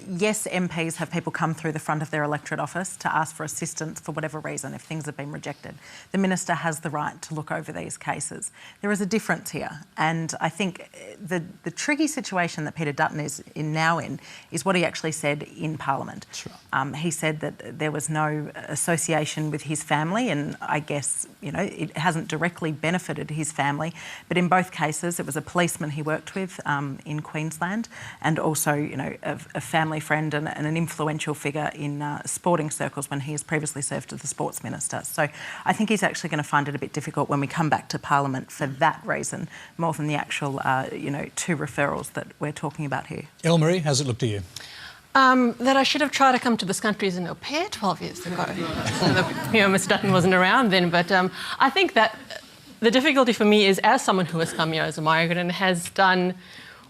Yes, MPs have people come through the front of their electorate office to ask for assistance for whatever reason, if things have been rejected. The Minister has the right to look over these cases. There is a difference here, and I think the tricky situation that Peter Dutton is now in is what he actually said in Parliament. Sure. He said that there was no association with his family, and I guess, you know, it hasn't directly benefited his family, but in both cases it was a policeman he worked with in Queensland, and also, you know, a family friend and an influential figure in sporting circles when he has previously served as the Sports Minister. So I think he's actually going to find it a bit difficult when we come back to Parliament for that reason, more than the actual, you know, 2 referrals that we're talking about here. Elmari, how's it look to you? That I should have tried to come to this country as an au pair 12 years ago. You know, Mr Dutton wasn't around then, but I think that the difficulty for me is, as someone who has come here as a migrant and has done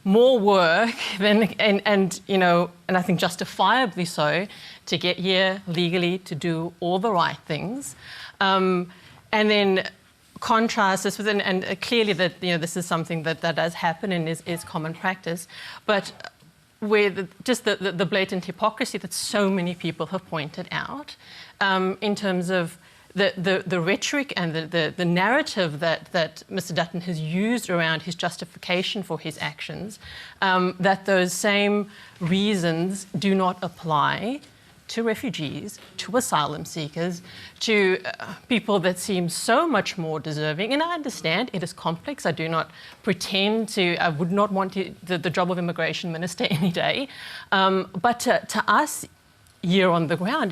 more work than, and you know, and I think justifiably so, to get here legally to do all the right things, and then contrast this with, and clearly that, you know, this is something that does happen and is common practice, but with just the blatant hypocrisy that so many people have pointed out, in terms of the rhetoric and the narrative that Mr Dutton has used around his justification for his actions, that those same reasons do not apply to refugees, to asylum seekers, to people that seem so much more deserving. And I understand it is complex. I do not pretend to, I would not want the job of Immigration Minister any day. But to us, year on the ground.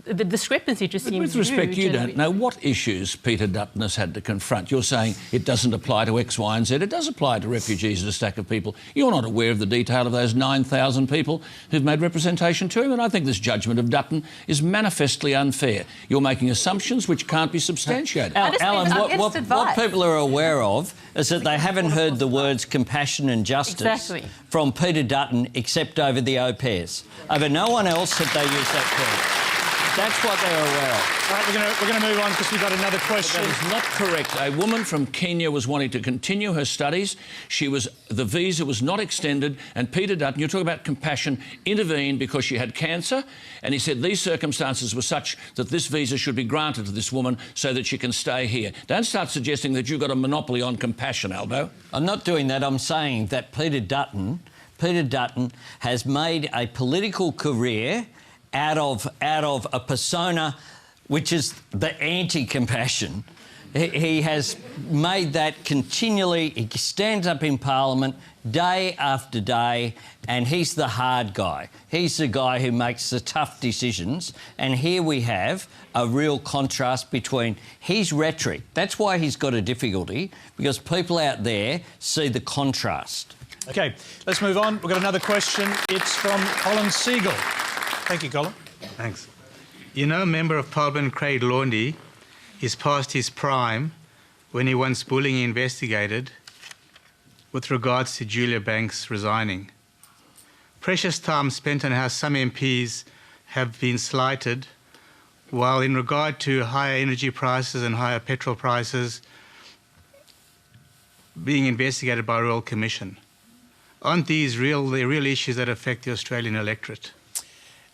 The discrepancy just seems With respect, huge. you don't know what issues Peter Dutton has had to confront. You're saying it doesn't apply to X, Y and Z. It does apply to refugees and a stack of people. You're not aware of the detail of those 9,000 people who've made representation to him, and I think this judgment of Dutton is manifestly unfair. You're making assumptions which can't be substantiated. Alan, what people are aware of is that they haven't heard the words compassion and justice from Peter Dutton except over the au pairs. Over no one else have they used that term. That's what they're aware of. All right, we're going to move on because we've got another question. That is not correct. A woman from Kenya was wanting to continue her studies. The visa was not extended, and Peter Dutton, you talk about compassion, intervened because she had cancer, and he said these circumstances were such that this visa should be granted to this woman so that she can stay here. Don't start suggesting that you've got a monopoly on compassion, Albo. I'm not doing that. I'm saying that Peter Dutton has made a political career out of a persona which is the anti-compassion. He has made that continually. He stands up in Parliament day after day, and he's the hard guy. He's the guy who makes the tough decisions, and here we have a real contrast between his rhetoric. That's why he's got a difficulty, because people out there see the contrast. OK, let's move on. We've got another question. It's from Colin Siegel. Thank you, Colin. Thanks. You know, Member of Parliament Craig Laundy is past his prime when he wants bullying investigated with regards to Julia Banks resigning. Precious time spent on how some MPs have been slighted, while in regard to higher energy prices and higher petrol prices being investigated by a Royal Commission. Aren't these the real issues that affect the Australian electorate?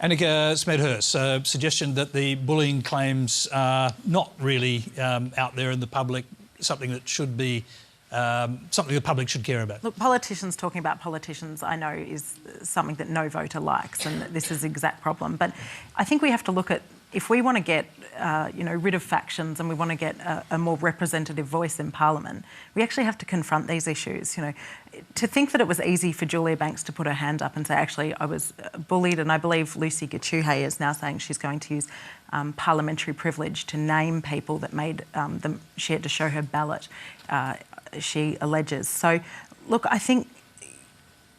Annika Smethurst, suggestion that the bullying claims are not really out there in the public, something that should be something the public should care about. Look, politicians talking about politicians, I know, is something that no voter likes, and this is the exact problem. But I think we have to look at, if we want to get rid of factions and we want to get a more representative voice in Parliament, we actually have to confront these issues. To think that it was easy for Julia Banks to put her hand up and say, actually, I was bullied, and I believe Lucy Gachuhe is now saying she's going to use parliamentary privilege to name people that made them. She had to show her ballot, she alleges. So, look, I think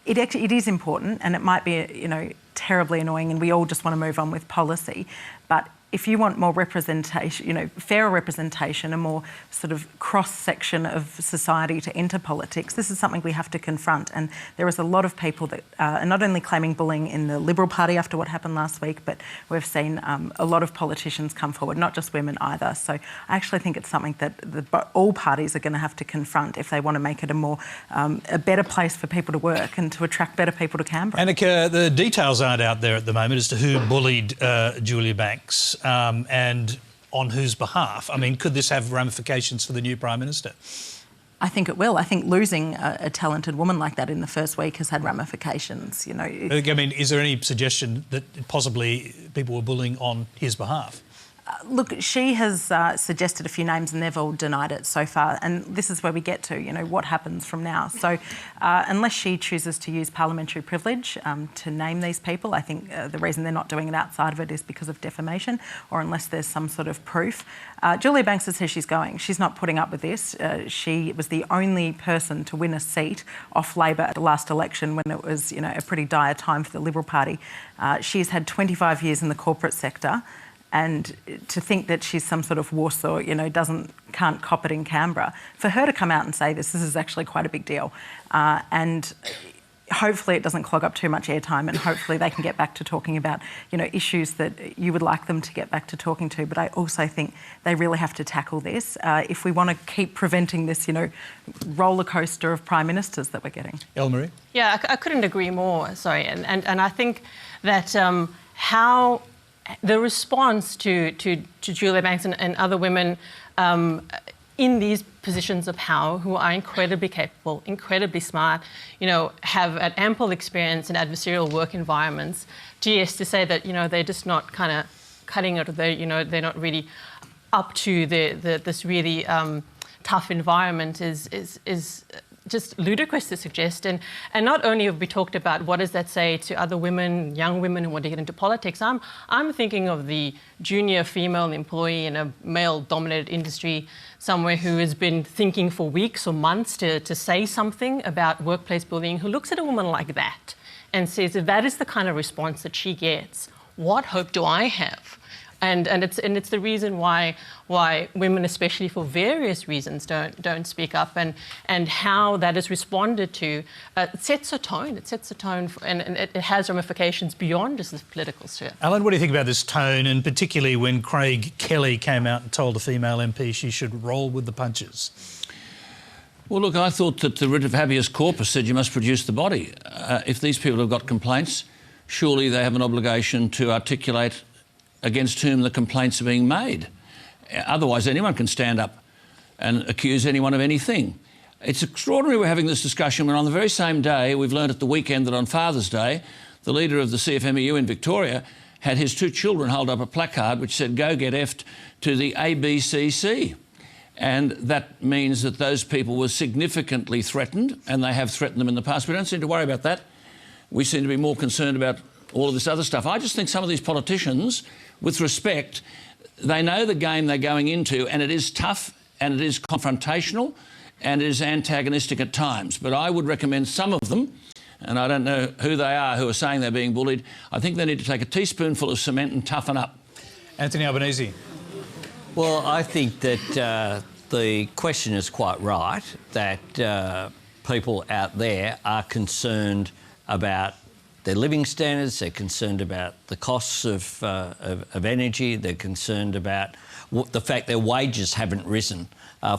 it is important, and it might be, terribly annoying, and we all just want to move on with policy, but if you want more representation, fairer representation, a more sort of cross-section of society to enter politics, this is something we have to confront. And there is a lot of people that are not only claiming bullying in the Liberal Party after what happened last week, but we've seen a lot of politicians come forward, not just women either. So I actually think it's something that all parties are going to have to confront if they want to make it a better place for people to work and to attract better people to Canberra. Annika, the details aren't out there at the moment as to who bullied Julia Banks. And on whose behalf? I mean, could this have ramifications for the new Prime Minister? I think it will. I think losing a talented woman like that in the first week has had ramifications, I mean, is there any suggestion that possibly people were bullying on his behalf? Look, she has suggested a few names and they've all denied it so far, and this is where we get to, what happens from now. So unless she chooses to use parliamentary privilege to name these people, I think the reason they're not doing it outside of it is because of defamation, or unless there's some sort of proof. Julia Banks says she's going. She's not putting up with this. She was the only person to win a seat off Labor at the last election when it was, a pretty dire time for the Liberal Party. She's had 25 years in the corporate sector. And to think that she's some sort of Warsaw, can't cop it in Canberra, for her to come out and say this is actually quite a big deal. And hopefully it doesn't clog up too much airtime, and hopefully they can get back to talking about, issues that you would like them to get back to talking to. But I also think they really have to tackle this if we want to keep preventing this, roller coaster of prime ministers that we're getting. Elmari? Yeah, I couldn't agree more, sorry. And I think that how the response to Julia Banks and other women in these positions of power, who are incredibly capable, incredibly smart, have an ample experience in adversarial work environments, to say that, they're just not kind of cutting it, or they're not really up to this really tough environment is just ludicrous to suggest. And not only have we talked about what does that say to other women, young women who want to get into politics, I'm thinking of the junior female employee in a male-dominated industry somewhere who has been thinking for weeks or months to say something about workplace bullying, who looks at a woman like that and says, if that is the kind of response that she gets, what hope do I have? And it's the reason why women, especially for various reasons, don't speak up, and how that is responded to sets a tone. It sets a tone, and it has ramifications beyond just the political sphere. Alan, what do you think about this tone, and particularly when Craig Kelly came out and told a female MP she should roll with the punches? Well, look, I thought that the writ of habeas corpus said you must produce the body. If these people have got complaints, surely they have an obligation to articulate against whom the complaints are being made. Otherwise, anyone can stand up and accuse anyone of anything. It's extraordinary we're having this discussion when on the very same day we've learned at the weekend that on Father's Day, the leader of the CFMEU in Victoria had his 2 children hold up a placard which said, "Go get effed" to the ABCC. And that means that those people were significantly threatened, and they have threatened them in the past. We don't seem to worry about that. We seem to be more concerned about all of this other stuff. I just think some of these politicians, with respect, they know the game they're going into, and it is tough and it is confrontational and it is antagonistic at times. But I would recommend some of them, and I don't know who they are who are saying they're being bullied, I think they need to take a teaspoonful of cement and toughen up. Anthony Albanese. Well, I think that the question is quite right, that people out there are concerned about their living standards, they're concerned about the costs of energy, they're concerned about the fact their wages haven't risen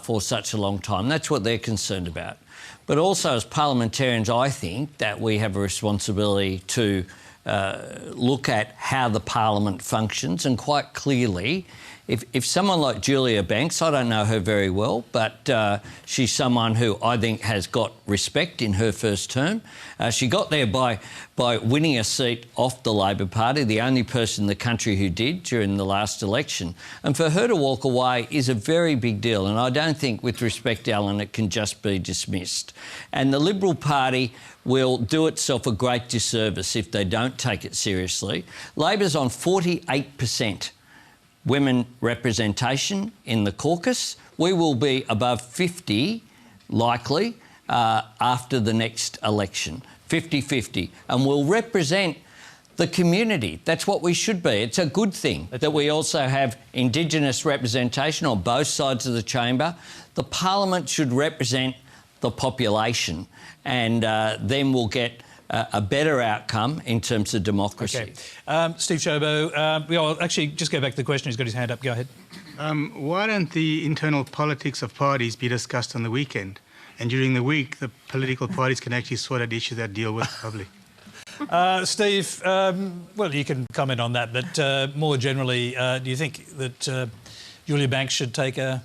for such a long time. That's what they're concerned about. But also as parliamentarians, I think that we have a responsibility to look at how the parliament functions, and quite clearly, if someone like Julia Banks, I don't know her very well, but she's someone who I think has got respect in her first term. She got there by winning a seat off the Labor Party, the only person in the country who did during the last election. And for her to walk away is a very big deal, and I don't think, with respect, Alan, it can just be dismissed. And the Liberal Party will do itself a great disservice if they don't take it seriously. Labor's on 48% women representation in the caucus. We will be above 50, likely, after the next election, 50-50, and we'll represent the community. That's what we should be. It's a good thing that we also have Indigenous representation on both sides of the chamber. The parliament should represent the population, and then we'll get a better outcome in terms of democracy. Okay. Steve Ciobo, I'll actually just go back to the question. He's got his hand up. Go ahead. Why don't the internal politics of parties be discussed on the weekend? And during the week, the political parties can actually sort out issues that deal with the public. Steve, well, you can comment on that, but more generally, do you think that Julia Banks should take a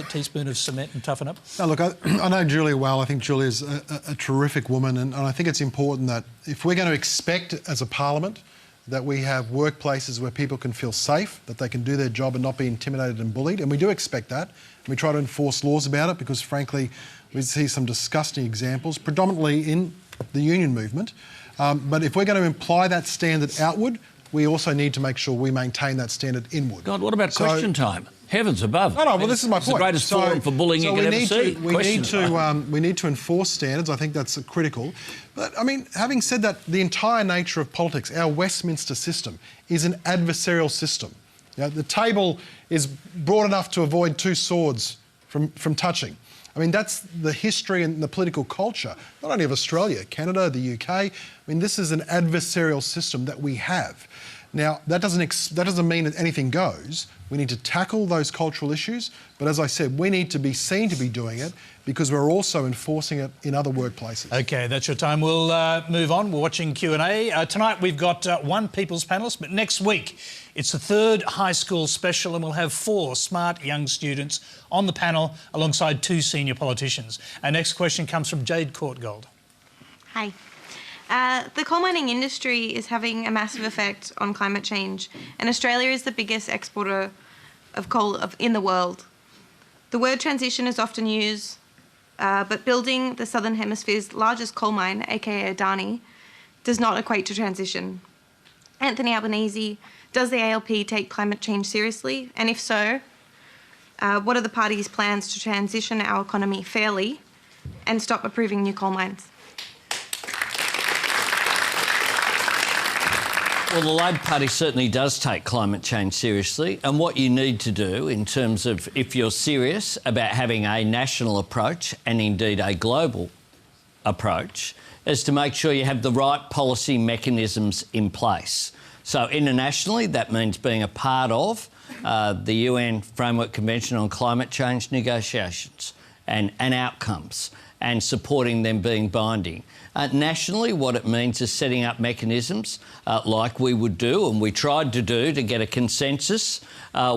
teaspoon of cement and toughen up? No, look, I know Julia well. I think Julia's a terrific woman, and I think it's important that if we're going to expect as a parliament that we have workplaces where people can feel safe, that they can do their job and not be intimidated and bullied, and we do expect that, and we try to enforce laws about it because, frankly, we see some disgusting examples, predominantly in the union movement. But if we're going to imply that standard outward, we also need to make sure we maintain that standard inward. God, what about question time? Heavens above. No, well, this is my point. It's the greatest forum for bullying you could ever see. We need to enforce standards. I think that's critical. But, I mean, having said that, the entire nature of politics, our Westminster system, is an adversarial system. You know, the table is broad enough to avoid 2 swords from touching. I mean, that's the history and the political culture, not only of Australia, Canada, the UK. I mean, this is an adversarial system that we have. Now, that doesn't mean that anything goes. We need to tackle those cultural issues, but as I said, we need to be seen to be doing it because we're also enforcing it in other workplaces. OK, that's your time. We'll move on. We're watching Q&A. Tonight we've got one People's Panellist, but next week it's the 3rd high school special, and we'll have 4 smart young students on the panel alongside 2 senior politicians. Our next question comes from Jade Courtgold. Hi. The coal mining industry is having a massive effect on climate change, and Australia is the biggest exporter of coal in the world. The word transition is often used, but building the Southern Hemisphere's largest coal mine, aka Adani, does not equate to transition. Anthony Albanese, does the ALP take climate change seriously? And if so, what are the party's plans to transition our economy fairly and stop approving new coal mines? Well, the Labor Party certainly does take climate change seriously, and what you need to do in terms of if you're serious about having a national approach and indeed a global approach is to make sure you have the right policy mechanisms in place. So internationally, that means being a part of the UN Framework Convention on Climate Change negotiations and outcomes and supporting them being binding. Nationally, what it means is setting up mechanisms like we would do and we tried to do to get a consensus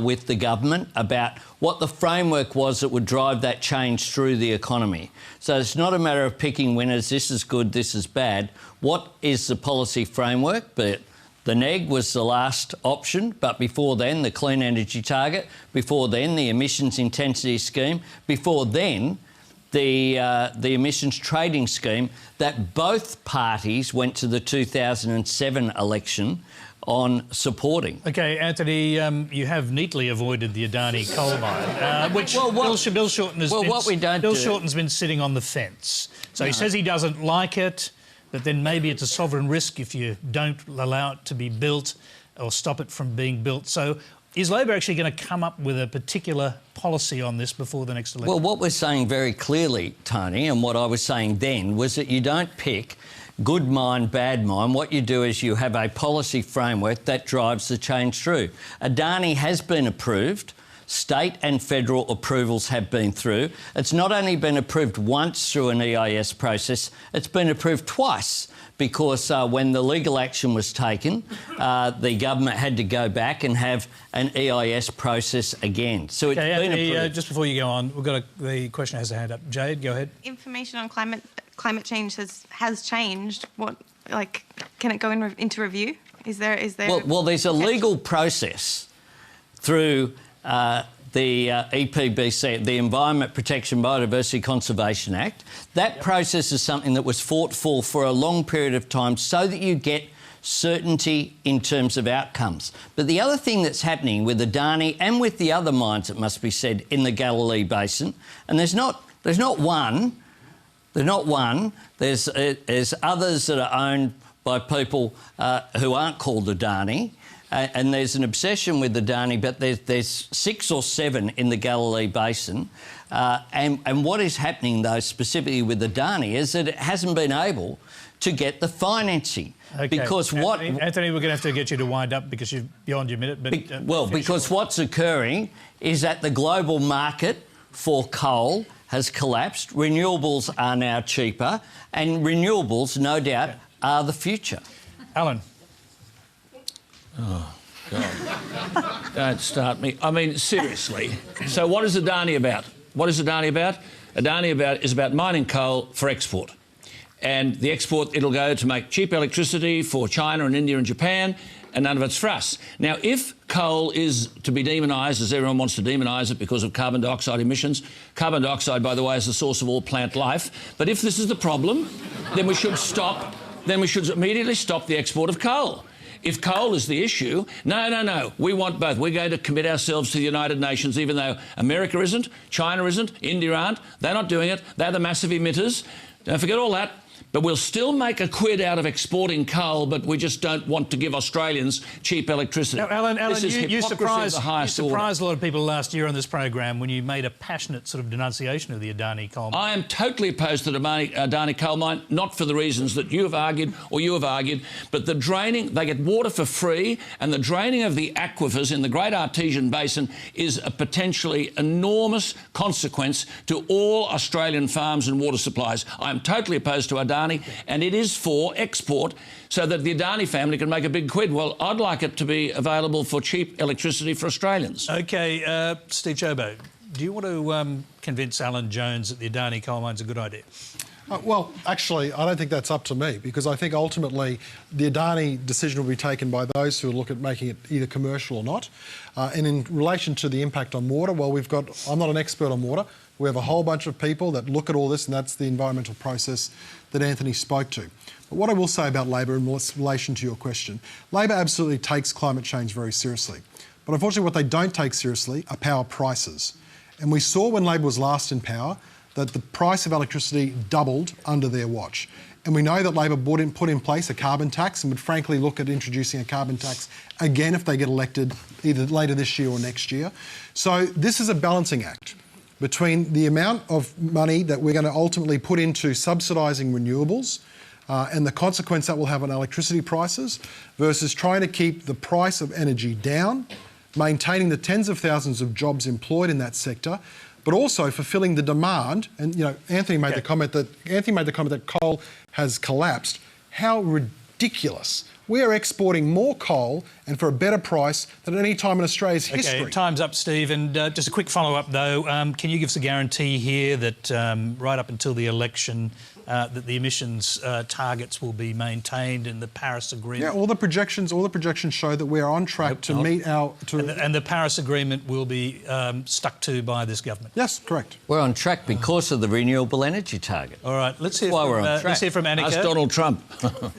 with the government about what the framework was that would drive that change through the economy. So it's not a matter of picking winners, this is good, this is bad. What is the policy framework? But the NEG was the last option, but before then, the Clean Energy Target, before then, the Emissions Intensity Scheme, before then, the emissions trading scheme that both parties went to the 2007 election on supporting. OK, Anthony, you have neatly avoided the Adani coal mine, which Bill Shorten's been sitting on the fence. So he says he doesn't like it, but then maybe it's a sovereign risk if you don't allow it to be built or stop it from being built. So is Labor actually going to come up with a particular policy on this before the next election? Well, what we're saying very clearly, Tony, and what I was saying then, was that you don't pick good mine, bad mine. What you do is you have a policy framework that drives the change through. Adani has been approved. State and federal approvals have been through. It's not only been approved once through an EIS process, it's been approved twice because when the legal action was taken, the government had to go back and have an EIS process again. So it's been approved. Just before you go on, the question has a hand up. Jade, go ahead. Information on climate change has changed. Can it go into review? Is there? Well, there's a legal process through the EPBC, the Environment Protection Biodiversity Conservation Act. That process is something that was fought for a long period of time so that you get certainty in terms of outcomes. But the other thing that's happening with Adani and with the other mines, it must be said, in the Galilee Basin, and there's not one, there's others that are owned by people who aren't called Adani, and there's an obsession with Adani, but there's 6 or 7 in the Galilee Basin. And what is happening, though, specifically with Adani, is that it hasn't been able to get the financing. Okay. Because Anthony, we're going to have to get you to wind up because you're beyond your minute. But, because what's occurring is that the global market for coal has collapsed. Renewables are now cheaper, and renewables, no doubt, are the future. Alan. Oh, God. Don't start me. I mean, seriously. So what is Adani about? What is Adani about? Adani is about mining coal for export. And the export, it'll go to make cheap electricity for China and India and Japan, and none of it's for us. Now, if coal is to be demonised, as everyone wants to demonise it because of carbon dioxide emissions, carbon dioxide, by the way, is the source of all plant life, but if this is the problem, then we should immediately stop the export of coal. If coal is the issue, no, we want both. We're going to commit ourselves to the United Nations, even though America isn't, China isn't, India aren't. They're not doing it. They're the massive emitters. Don't forget all that. But we'll still make a quid out of exporting coal, but we just don't want to give Australians cheap electricity. Now, Alan, you surprised a lot of people last year on this program when you made a passionate sort of denunciation of the Adani coal mine. I am totally opposed to the Adani coal mine, not for the reasons that you have argued or you have argued, but the draining, they get water for free, and the draining of the aquifers in the Great Artesian Basin is a potentially enormous consequence to all Australian farms and water supplies. I am totally opposed to Adani. And it is for export so that the Adani family can make a big quid. Well, I'd like it to be available for cheap electricity for Australians. OK, Steve Ciobo, do you want to convince Alan Jones that the Adani coal mine's a good idea? Well, actually, I don't think that's up to me because I think ultimately the Adani decision will be taken by those who look at making it either commercial or not. And in relation to the impact on water, well, I'm not an expert on water. We have a whole bunch of people that look at all this, and that's the environmental process that Anthony spoke to. But what I will say about Labor in relation to your question, Labor absolutely takes climate change very seriously. But unfortunately what they don't take seriously are power prices. And we saw when Labor was last in power that the price of electricity doubled under their watch. And we know that Labor put in place a carbon tax and would frankly look at introducing a carbon tax again if they get elected either later this year or next year. So this is a balancing act between the amount of money that we're going to ultimately put into subsidising renewables and the consequence that will have on electricity prices versus trying to keep the price of energy down, maintaining the tens of thousands of jobs employed in that sector, but also fulfilling the demand. And Anthony made the comment that coal has collapsed. How ridiculous! We are exporting more coal and for a better price than at any time in Australia's history. Okay, time's up, Steve. And just a quick follow-up, though. Can you give us a guarantee here that right up until the election, that the emissions targets will be maintained in the Paris Agreement? Yeah, all the projections show that we are on track to meet our... And the Paris Agreement will be stuck to by this government? Yes, correct. We're on track because of the renewable energy target. All right, let's hear Let's hear from Annika. Ask Donald Trump.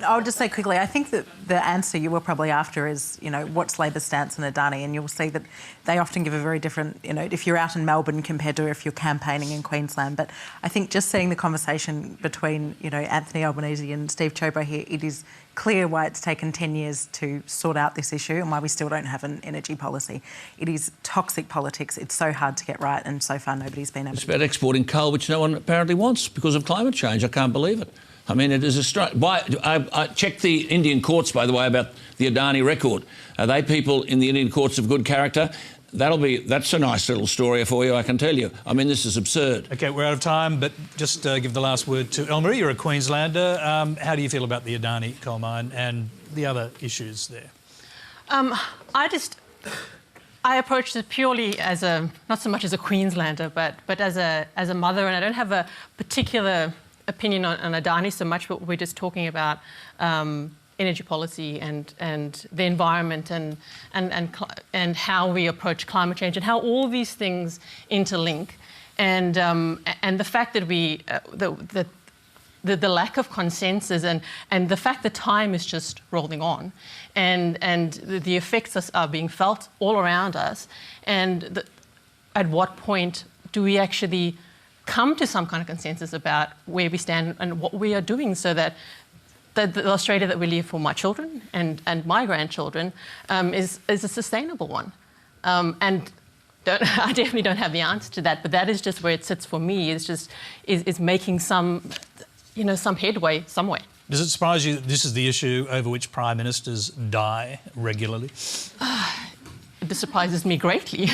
I'll just say quickly, I think that the answer you were probably after is, what's Labor's stance on Adani? And you'll see that they often give a very different, if you're out in Melbourne compared to if you're campaigning in Queensland. But I think just seeing the conversation between, Anthony Albanese and Steve Ciobo here, it is clear why it's taken 10 years to sort out this issue and why we still don't have an energy policy. It is toxic politics. It's so hard to get right, and so far nobody's been able to. It's about exporting coal, which no one apparently wants because of climate change. I can't believe it. I mean, it is a strike. I checked the Indian courts, by the way, about the Adani record. Are they people in the Indian courts of good character? That's a nice little story for you, I can tell you. I mean, this is absurd. OK, we're out of time, but just give the last word to Elmari. You're a Queenslander. How do you feel about the Adani coal mine and the other issues there? I approach this purely as not so much as a Queenslander, but as a mother, and I don't have a particular opinion on Adani so much, but we're just talking about energy policy and the environment and how we approach climate change and how all these things interlink, and the fact that the lack of consensus and the fact that time is just rolling on, and the effects are being felt all around us, and at what point do we actually come to some kind of consensus about where we stand and what we are doing so that the Australia that we leave for my children and my grandchildren is a sustainable one. And I definitely don't have the answer to that, but that is just where it sits for me, is making some headway somewhere. Does it surprise you that this is the issue over which Prime Ministers die regularly? It surprises me greatly.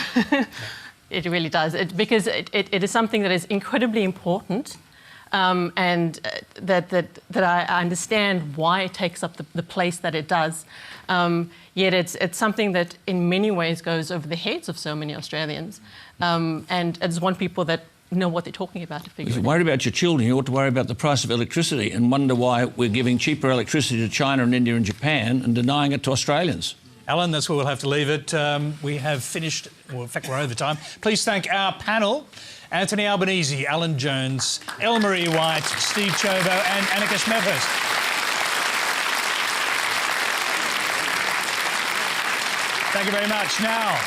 It really does, because it is something that is incredibly important, and that I understand why it takes up the place that it does. Yet it's something that in many ways goes over the heads of so many Australians, and it's one people that know what they're talking about to figure it out. If you're worried about your children, you ought to worry about the price of electricity and wonder why we're giving cheaper electricity to China and India and Japan and denying it to Australians. Alan, that's where we'll have to leave it. We have finished, well, in fact, we're over time. Please thank our panel: Anthony Albanese, Alan Jones, Elmari Whyte, Steve Ciobo and Annika Smethurst. Thank you very much. Now,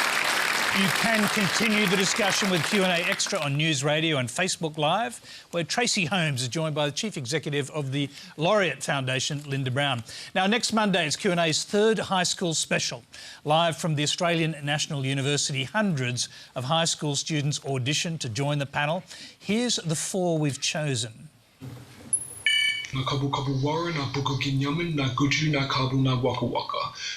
you can continue the discussion with Q&A Extra on News Radio and Facebook Live, where Tracy Holmes is joined by the Chief Executive of the Laureate Foundation, Linda Brown. Now, next Monday, it's Q&A's third high school special. Live from the Australian National University, hundreds of high school students audition to join the panel. Here's the four we've chosen.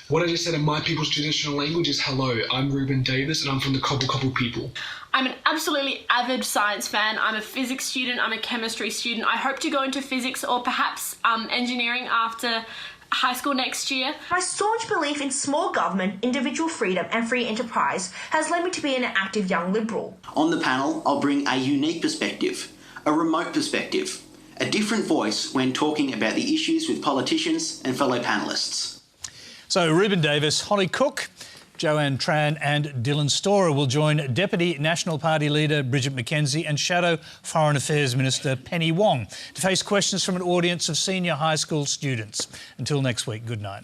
What I just said in my people's traditional language is hello, I'm Ruben Davis and I'm from the Kabu Kabu people. I'm an absolutely avid science fan. I'm a physics student, I'm a chemistry student. I hope to go into physics or perhaps engineering after high school next year. My staunch belief in small government, individual freedom and free enterprise has led me to be an active young Liberal. On the panel, I'll bring a unique perspective, a remote perspective, a different voice when talking about the issues with politicians and fellow panellists. So, Ruben Davis, Holly Cook, Joanne Tran and Dylan Storer will join Deputy National Party leader Bridget McKenzie and Shadow Foreign Affairs Minister Penny Wong to face questions from an audience of senior high school students. Until next week, good night.